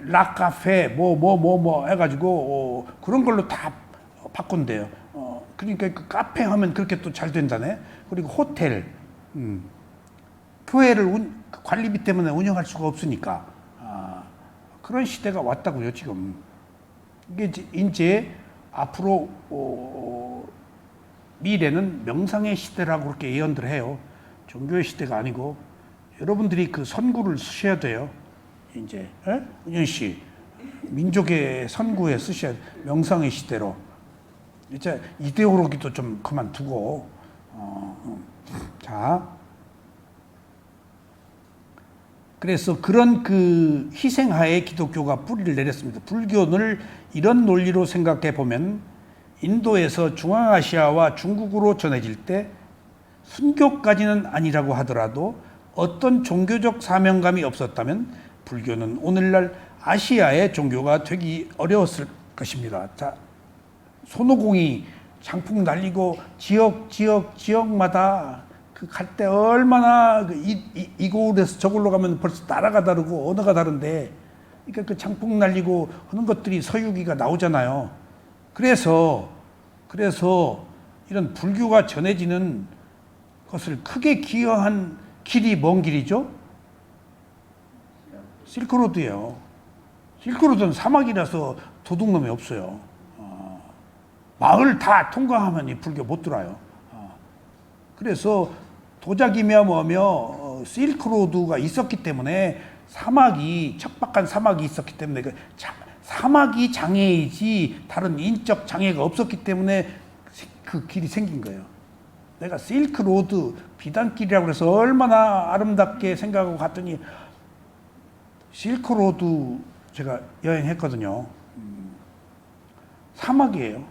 락카페 뭐 해가지고 그런 걸로 다 바꾼대요. 그러니까 그 카페 하면 그렇게 또 잘 된다네. 그리고 호텔, 교회를 관리비 때문에 운영할 수가 없으니까 그런 시대가 왔다고요 지금. 이게 이제 앞으로 미래는 명상의 시대라고 그렇게 예언들 해요. 종교의 시대가 아니고 여러분들이 그 선구를 쓰셔야 돼요. 이제 은현 씨 민족의 선구에 쓰셔야 돼요. 명상의 시대로. 이제 이데올로기도 좀 그만두고 자, 그래서 그런 그 희생하에 기독교가 뿌리를 내렸습니다. 불교를 이런 논리로 생각해 보면 인도에서 중앙아시아와 중국으로 전해질 때 순교까지는 아니라고 하더라도 어떤 종교적 사명감이 없었다면 불교는 오늘날 아시아의 종교가 되기 어려웠을 것입니다. 자, 손오공이 장풍 날리고 지역마다 그 갈 때 얼마나 이곳에서 저걸로 가면 벌써 나라가 다르고 언어가 다른데, 그러니까 그 장풍 날리고 하는 것들이 서유기가 나오잖아요. 그래서 이런 불교가 전해지는 것을 크게 기여한 길이 뭔 길이죠? 실크로드예요. 실크로드는 사막이라서 도둑놈이 없어요. 마을 다 통과하면 이 불교 못 들어요. 그래서 도자기며 뭐며 실크로드가 있었기 때문에 척박한 사막이 있었기 때문에 사막이 장애이지 다른 인적 장애가 없었기 때문에 그 길이 생긴 거예요. 내가 실크로드 비단길이라고 해서 얼마나 아름답게 생각하고 갔더니 실크로드 제가 여행했거든요. 사막이에요.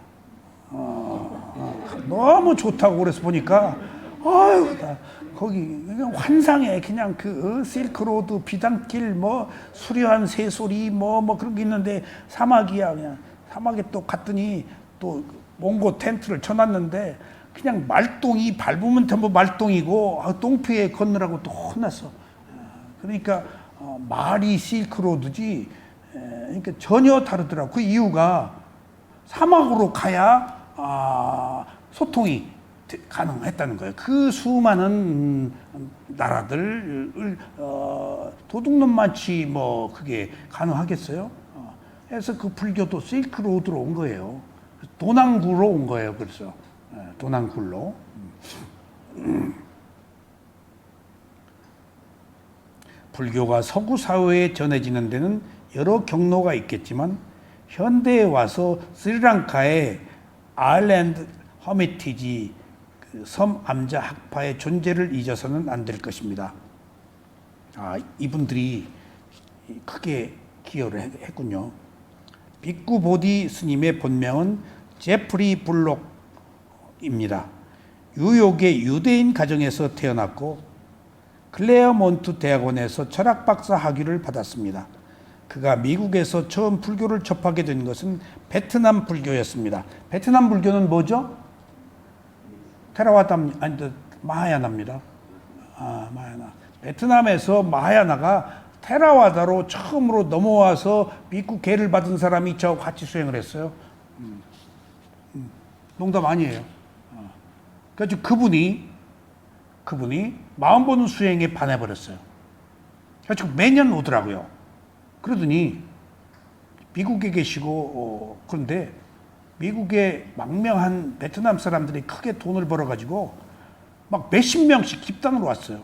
너무 좋다고 그래서 보니까 아유, 거기 그냥 환상에 그냥 그 실크로드 비단길 뭐 수려한 새소리 뭐 그런 게 있는데 사막이야. 그냥 사막에 또 갔더니 또 몽고 텐트를 쳐놨는데 그냥 말똥이 밟으면 전부 말똥이고 똥피에 걷느라고 또 혼났어. 그러니까 말이 실크로드지 그러니까 전혀 다르더라고. 그 이유가 사막으로 가야 소통이 가능했다는 거예요. 그 수많은 나라들을 도둑놈만치 뭐 그게 가능하겠어요? 그래서 그 불교도 실크로드로 온 거예요. 도난구로 온 거예요. 그래서 도난굴로. 불교가 서구 사회에 전해지는 데는 여러 경로가 있겠지만 현대에 와서 스리랑카의 아일랜드 허미티지 그 섬 암자 학파의 존재를 잊어서는 안 될 것입니다. 이분들이 크게 기여를 했군요. 빅구 보디 스님의 본명은 제프리 블록입니다. 뉴욕의 유대인 가정에서 태어났고 클레어몬트 대학원에서 철학 박사 학위를 받았습니다. 그가 미국에서 처음 불교를 접하게 된 것은 베트남 불교였습니다. 베트남 불교는 뭐죠? 테라와다 아니 마하야나입니다. 마하야나. 베트남에서 마하야나가 테라와다로 처음으로 넘어와서 미국 계를 받은 사람이 저 같이 수행을 했어요. 농담 아니에요. 그래서 그분이 마음 보는 수행에 반해버렸어요. 그래서 매년 오더라고요. 그러더니 미국에 계시고 그런데 미국의 망명한 베트남 사람들이 크게 돈을 벌어가지고 막 몇십 명씩 집단으로 왔어요.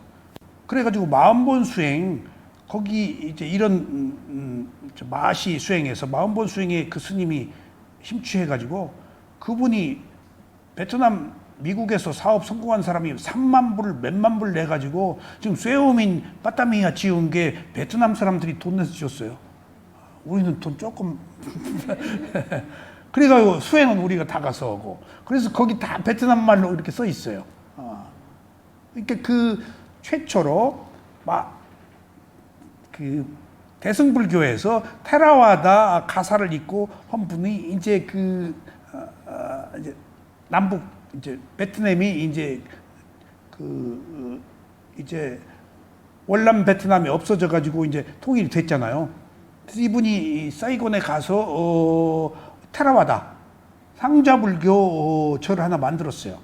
그래가지고 마음본 수행 거기 이제 이런 마시 수행에서 마음본 수행에 그 스님이 심취해가지고 그분이 베트남 미국에서 사업 성공한 사람이 3만 불 몇만 불 내가지고 지금 쇠오민 빠따미야 지은 게 베트남 사람들이 돈 내서 지었어요. 우리는 돈 조금 그래가지고 수행은 우리가 다 가서 하고 그래서 거기 다 베트남 말로 이렇게 써 있어요. 그러니까 그 최초로 그 대승불교에서 테라와다 가사를 읽고 한 분이 이제 이제 남북 이제 베트남이 이제 이제 월남 베트남이 없어져 가지고 이제 통일이 됐잖아요. 그래서 이분이 사이곤에 가서 테라와다 상자불교 절을 하나 만들었어요.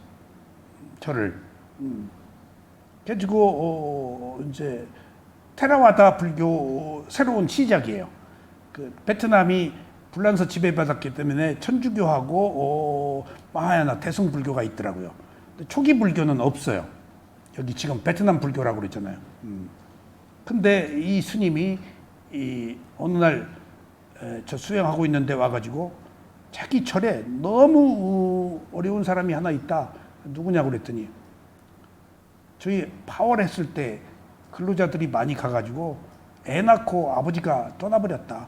절을. 그래가지고 이제 테라와다 불교 새로운 시작이에요. 그 베트남이 불란서 지배받았기 때문에 천주교하고 마하야나 대승불교가 있더라고요. 근데 초기 불교는 없어요. 여기 지금 베트남 불교라고 그랬잖아요. 근데 이 스님이 어느 날 저 수행하고 있는데 와가지고 자기 절에 너무 어려운 사람이 하나 있다. 누구냐고 그랬더니 저희 파월했을 때 근로자들이 많이 가가지고 애 낳고 아버지가 떠나버렸다.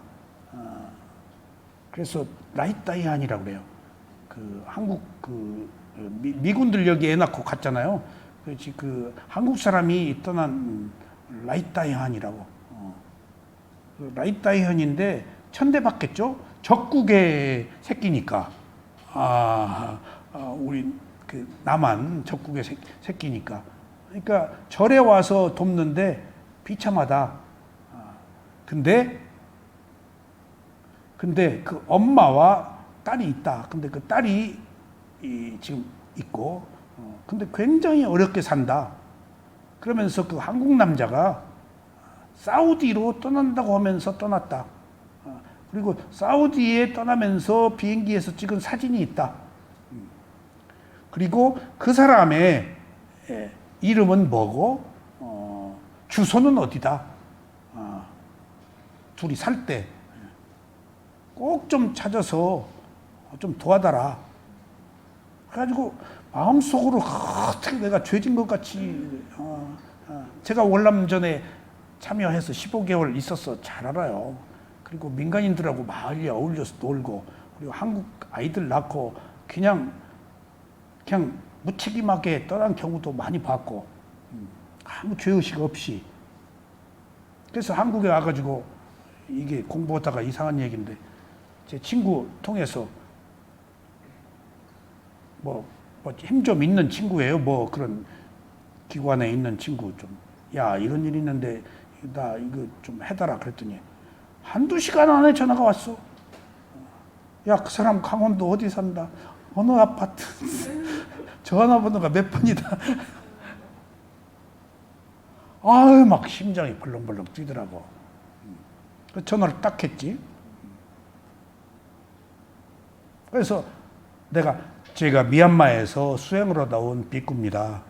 그래서 라이따이한이라고 그래요. 그 한국 미군들 여기 애 낳고 갔잖아요. 그 한국 사람이 떠난 라이따이한이라고. 라이따이현인데 천대받겠죠? 적국의 새끼니까. 우리 그 남한 적국의 새끼니까. 그러니까 절에 와서 돕는데 비참하다. 근데 그 엄마와 딸이 있다. 근데 그 딸이 지금 있고, 근데 굉장히 어렵게 산다. 그러면서 그 한국 남자가 사우디로 떠난다고 하면서 떠났다. 그리고 사우디에 떠나면서 비행기에서 찍은 사진이 있다. 그리고 그 사람의 이름은 뭐고, 주소는 어디다. 둘이 살 때 꼭 좀 찾아서 좀 도와달라. 그래가지고 마음속으로 어떻게 내가 죄진 것 같이, 제가 월남전에 참여해서 15개월 있어서 잘 알아요. 그리고 민간인들하고 마을에 어울려서 놀고, 그리고 한국 아이들 낳고 그냥 무책임하게 떠난 경우도 많이 봤고, 아무 죄의식 없이. 그래서 한국에 와가지고 이게 공부하다가 이상한 얘기인데, 제 친구 통해서 힘 좀 있는 친구예요. 뭐 그런 기관에 있는 친구 좀, 야, 이런 일이 있는데 나 이거 좀 해달라 그랬더니 한두 시간 안에 전화가 왔어. 야, 그 사람 강원도 어디 산다. 어느 아파트. 전화번호가 몇 번이다. 아유, 막 심장이 벌렁벌렁 뛰더라고. 그 전화를 딱 했지. 그래서 제가 미얀마에서 수행을 하다 온 비꾸입니다.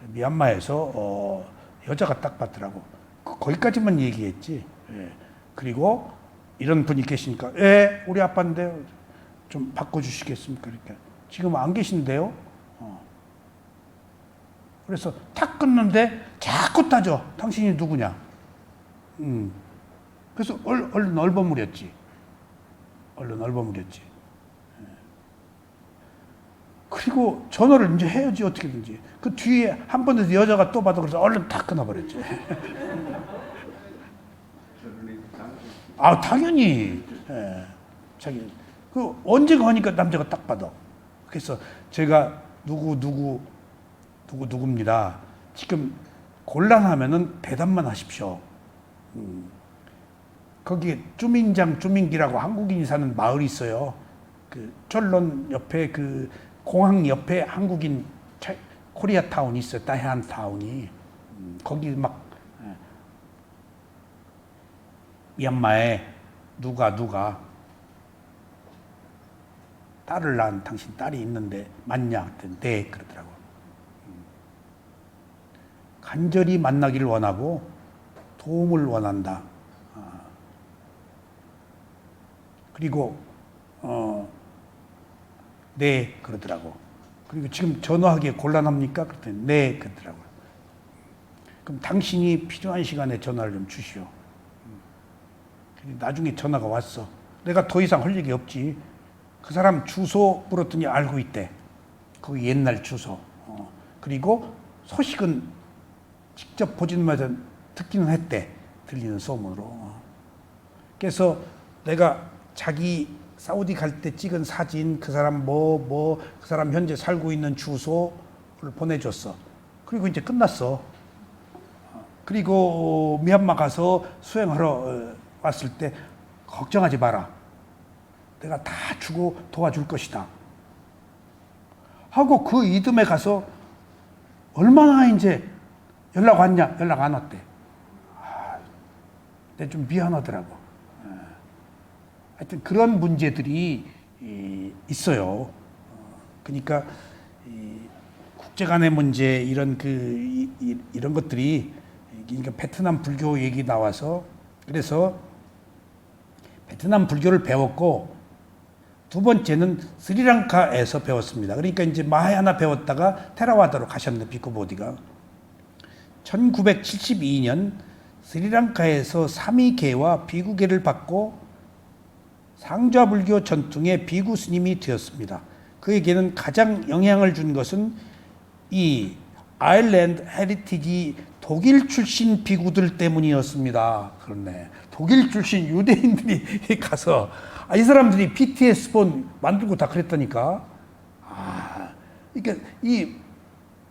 미얀마에서 여자가 딱 봤더라고. 거기까지만 얘기했지. 그리고 이런 분이 계시니까, 우리 아빠인데 좀 바꿔주시겠습니까? 그러니까 지금 안 계신데요. 그래서 탁 끊는데 자꾸 따져. 당신이 누구냐? 그래서 얼른 얼버무렸지. 그리고 전화를 이제 해야지, 어떻게든지. 그 뒤에 한 번에서 여자가 또 받아. 그래서 얼른 다 끊어버렸지. 당연히. 자기 그 언제가 하니까 남자가 딱 받아. 그래서 제가 누구입니다. 지금 곤란하면은 대답만 하십시오. 거기에 쭈민기라고 한국인이 사는 마을이 있어요. 그 철론 옆에 그 공항 옆에 한국인 코리아타운이 있어요. 다해안타운이. 거기 막 미얀마에 누가 딸을 낳은 당신 딸이 있는데 맞냐? 그랬더니 네, 그러더라고. 간절히 만나기를 원하고 도움을 원한다. 그리고 네, 그러더라고. 그리고 지금 전화하기에 곤란합니까? 그랬더니 네, 그러더라고요. 그럼 당신이 필요한 시간에 전화를 좀 주시오. 나중에 전화가 왔어. 내가 더 이상 할 얘기 없지. 그 사람 주소 물었더니 알고 있대. 거기 옛날 주소. 그리고 소식은 직접 보지는 못해도 듣기는 했대. 들리는 소문으로. 그래서 내가 자기 사우디 갈 때 찍은 사진, 그 사람 그 사람 현재 살고 있는 주소를 보내줬어. 그리고 이제 끝났어. 그리고 미얀마 가서 수행하러 왔을 때 걱정하지 마라. 내가 다 주고 도와줄 것이다. 하고 그 이듬해 가서 얼마나 이제 연락 왔냐? 연락 안 왔대. 내가 좀 미안하더라고. 하여튼 그런 문제들이 있어요. 그러니까 국제 간의 문제 이런 이런 것들이, 그러니까 베트남 불교 얘기 나와서, 그래서 베트남 불교를 배웠고 두 번째는 스리랑카에서 배웠습니다. 그러니까 이제 마하야나 배웠다가 테라와다로 가셨네, 비쿠보디가. 1972년 스리랑카에서 사미계와 비구계를 받고 상좌불교 전통의 비구 스님이 되었습니다. 그에게는 가장 영향을 준 것은 이 아일랜드 헤리티지 독일 출신 비구들 때문이었습니다. 그렇네. 독일 출신 유대인들이 가서 이 사람들이 BTS본 만들고 다 그랬다니까. 그러니까 이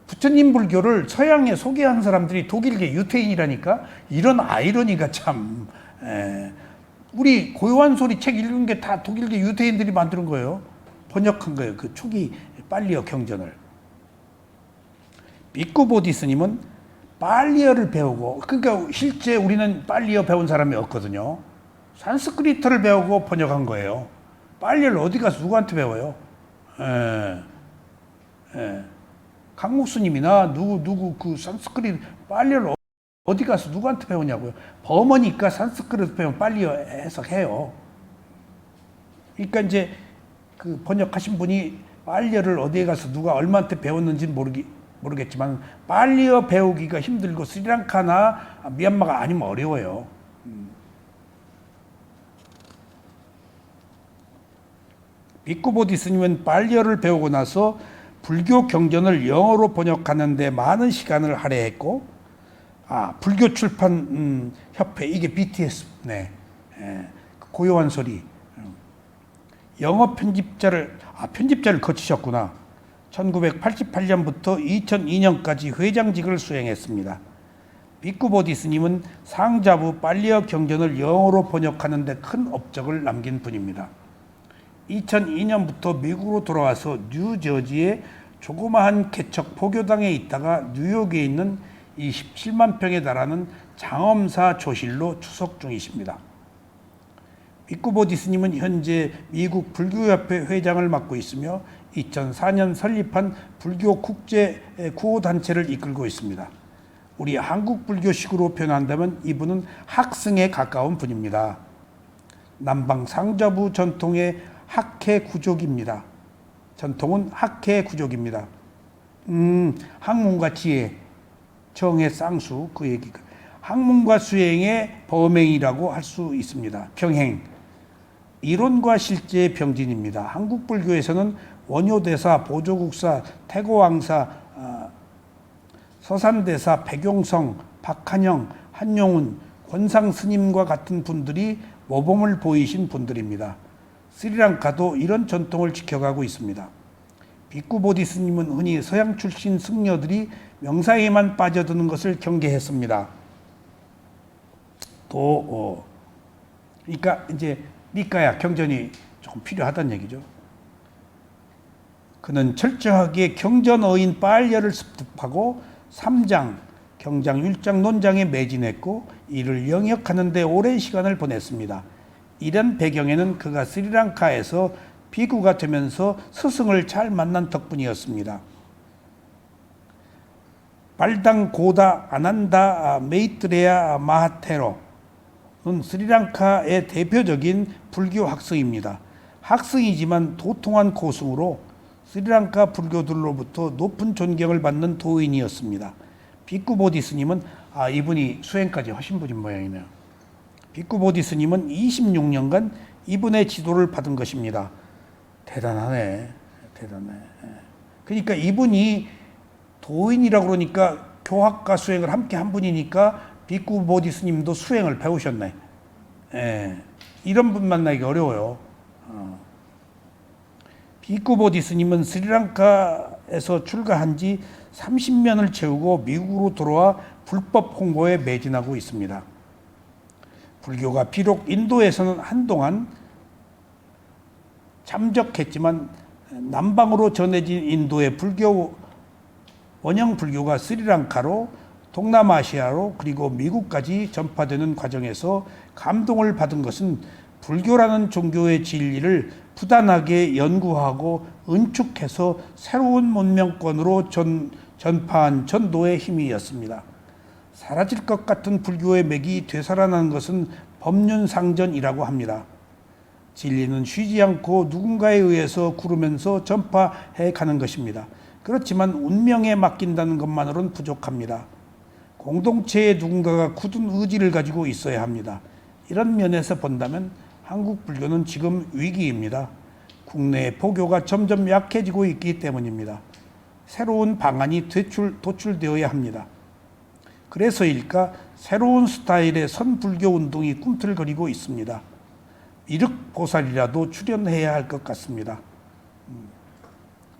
부처님 불교를 서양에 소개한 사람들이 독일계 유태인이라니까. 이런 아이러니가 참. 우리 고요한 소리 책 읽은 게 다 독일계 유태인들이 만드는 거예요. 번역한 거예요. 그 초기 빨리어 경전을. 비쿠 보디스님은 빨리어를 배우고, 그러니까 실제 우리는 빨리어 배운 사람이 없거든요. 산스크리트를 배우고 번역한 거예요. 빨리어를 어디 가서 누구한테 배워요? 강목수님이나 누구 그 산스크리트 빨리어를 어디 가서 누구한테 배우냐고요. 범어니까 산스크리트 배우면 빨리어 해석해요. 그러니까 이제 그 번역하신 분이 빨리어를 어디에 가서 누가 얼마한테 배웠는지는 모르겠지만 빨리어 배우기가 힘들고 스리랑카나 미얀마가 아니면 어려워요. 비쿠 보디스님은 빨리어를 배우고 나서 불교 경전을 영어로 번역하는 데 많은 시간을 할애했고, 불교 출판 협회, 이게 BTS네, 고요한 소리, 영어 편집자를 거치셨구나. 1988년부터 2002년까지 회장직을 수행했습니다. 비쿠 보디스님은 상자부 빨리어 경전을 영어로 번역하는 데 큰 업적을 남긴 분입니다. 2002년부터 미국으로 돌아와서 뉴저지의 조그마한 개척 포교당에 있다가 뉴욕에 있는 27만 평에 달하는 장엄사 조실로 추석 중이십니다. 비쿠 보디스님은 현재 미국 불교협회 회장을 맡고 있으며 2004년 설립한 불교 국제 구호단체를 이끌고 있습니다. 우리 한국 불교식으로 표현한다면 이분은 학승에 가까운 분입니다. 남방 상자부 전통의 학회 구족입니다. 전통은 학회 구족입니다. 학문과 지혜, 정의 쌍수, 그 얘기가. 학문과 수행의 범행이라고 할 수 있습니다. 병행, 이론과 실제의 병진입니다. 한국 불교에서는 원효대사, 보조국사, 태고왕사, 서산대사, 백용성, 박한영, 한용운, 권상스님과 같은 분들이 모범을 보이신 분들입니다. 스리랑카도 이런 전통을 지켜가고 있습니다. 비쿠 보디스님은 흔히 서양 출신 승려들이 명사에만 빠져드는 것을 경계했습니다. 그러니까 이제 니까야 경전이 조금 필요하다는 얘기죠. 그는 철저하게 경전어인 빨려를 습득하고 3장, 경장, 율장, 논장에 매진했고 이를 영역하는 데 오랜 시간을 보냈습니다. 이런 배경에는 그가 스리랑카에서 비구가 되면서 스승을 잘 만난 덕분이었습니다. 발당 고다 아난다 메이트레야 마하테로는 스리랑카의 대표적인 불교 학생입니다. 학생이지만 도통한 고승으로 스리랑카 불교들로부터 높은 존경을 받는 도인이었습니다. 비쿠 보디스님은 이분이 수행까지 하신 분인 모양이네요. 비쿠 보디스님은 26년간 이분의 지도를 받은 것입니다. 대단하네. 그러니까 이분이 도인이라고 그러니까 교학과 수행을 함께 한 분이니까 비쿠 보디스님도 수행을 배우셨네. 이런 분 만나기 어려워요. 비쿠 보디스님은 스리랑카에서 출가한 지 30년을 채우고 미국으로 돌아와 불법 홍보에 매진하고 있습니다. 불교가 비록 인도에서는 한동안 잠적했지만 남방으로 전해진 인도의 원형 불교가 스리랑카로, 동남아시아로, 그리고 미국까지 전파되는 과정에서 감동을 받은 것은 불교라는 종교의 진리를 부단하게 연구하고 은축해서 새로운 문명권으로 전파한 전도의 힘이었습니다. 사라질 것 같은 불교의 맥이 되살아나는 것은 법륜상전이라고 합니다. 진리는 쉬지 않고 누군가에 의해서 구르면서 전파해 가는 것입니다. 그렇지만 운명에 맡긴다는 것만으로는 부족합니다. 공동체에 누군가가 굳은 의지를 가지고 있어야 합니다. 이런 면에서 본다면 한국 불교는 지금 위기입니다. 국내의 포교가 점점 약해지고 있기 때문입니다. 새로운 방안이 도출되어야 합니다. 그래서일까 새로운 스타일의 선불교 운동이 꿈틀거리고 있습니다. 미륵보살이라도 출연해야 할 것 같습니다.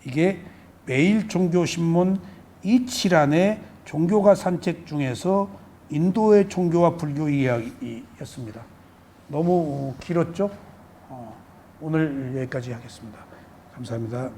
이게 매일 종교신문 이치란의 종교가 산책 중에서 인도의 종교와 불교 이야기였습니다. 너무 길었죠? 오늘 여기까지 하겠습니다. 감사합니다.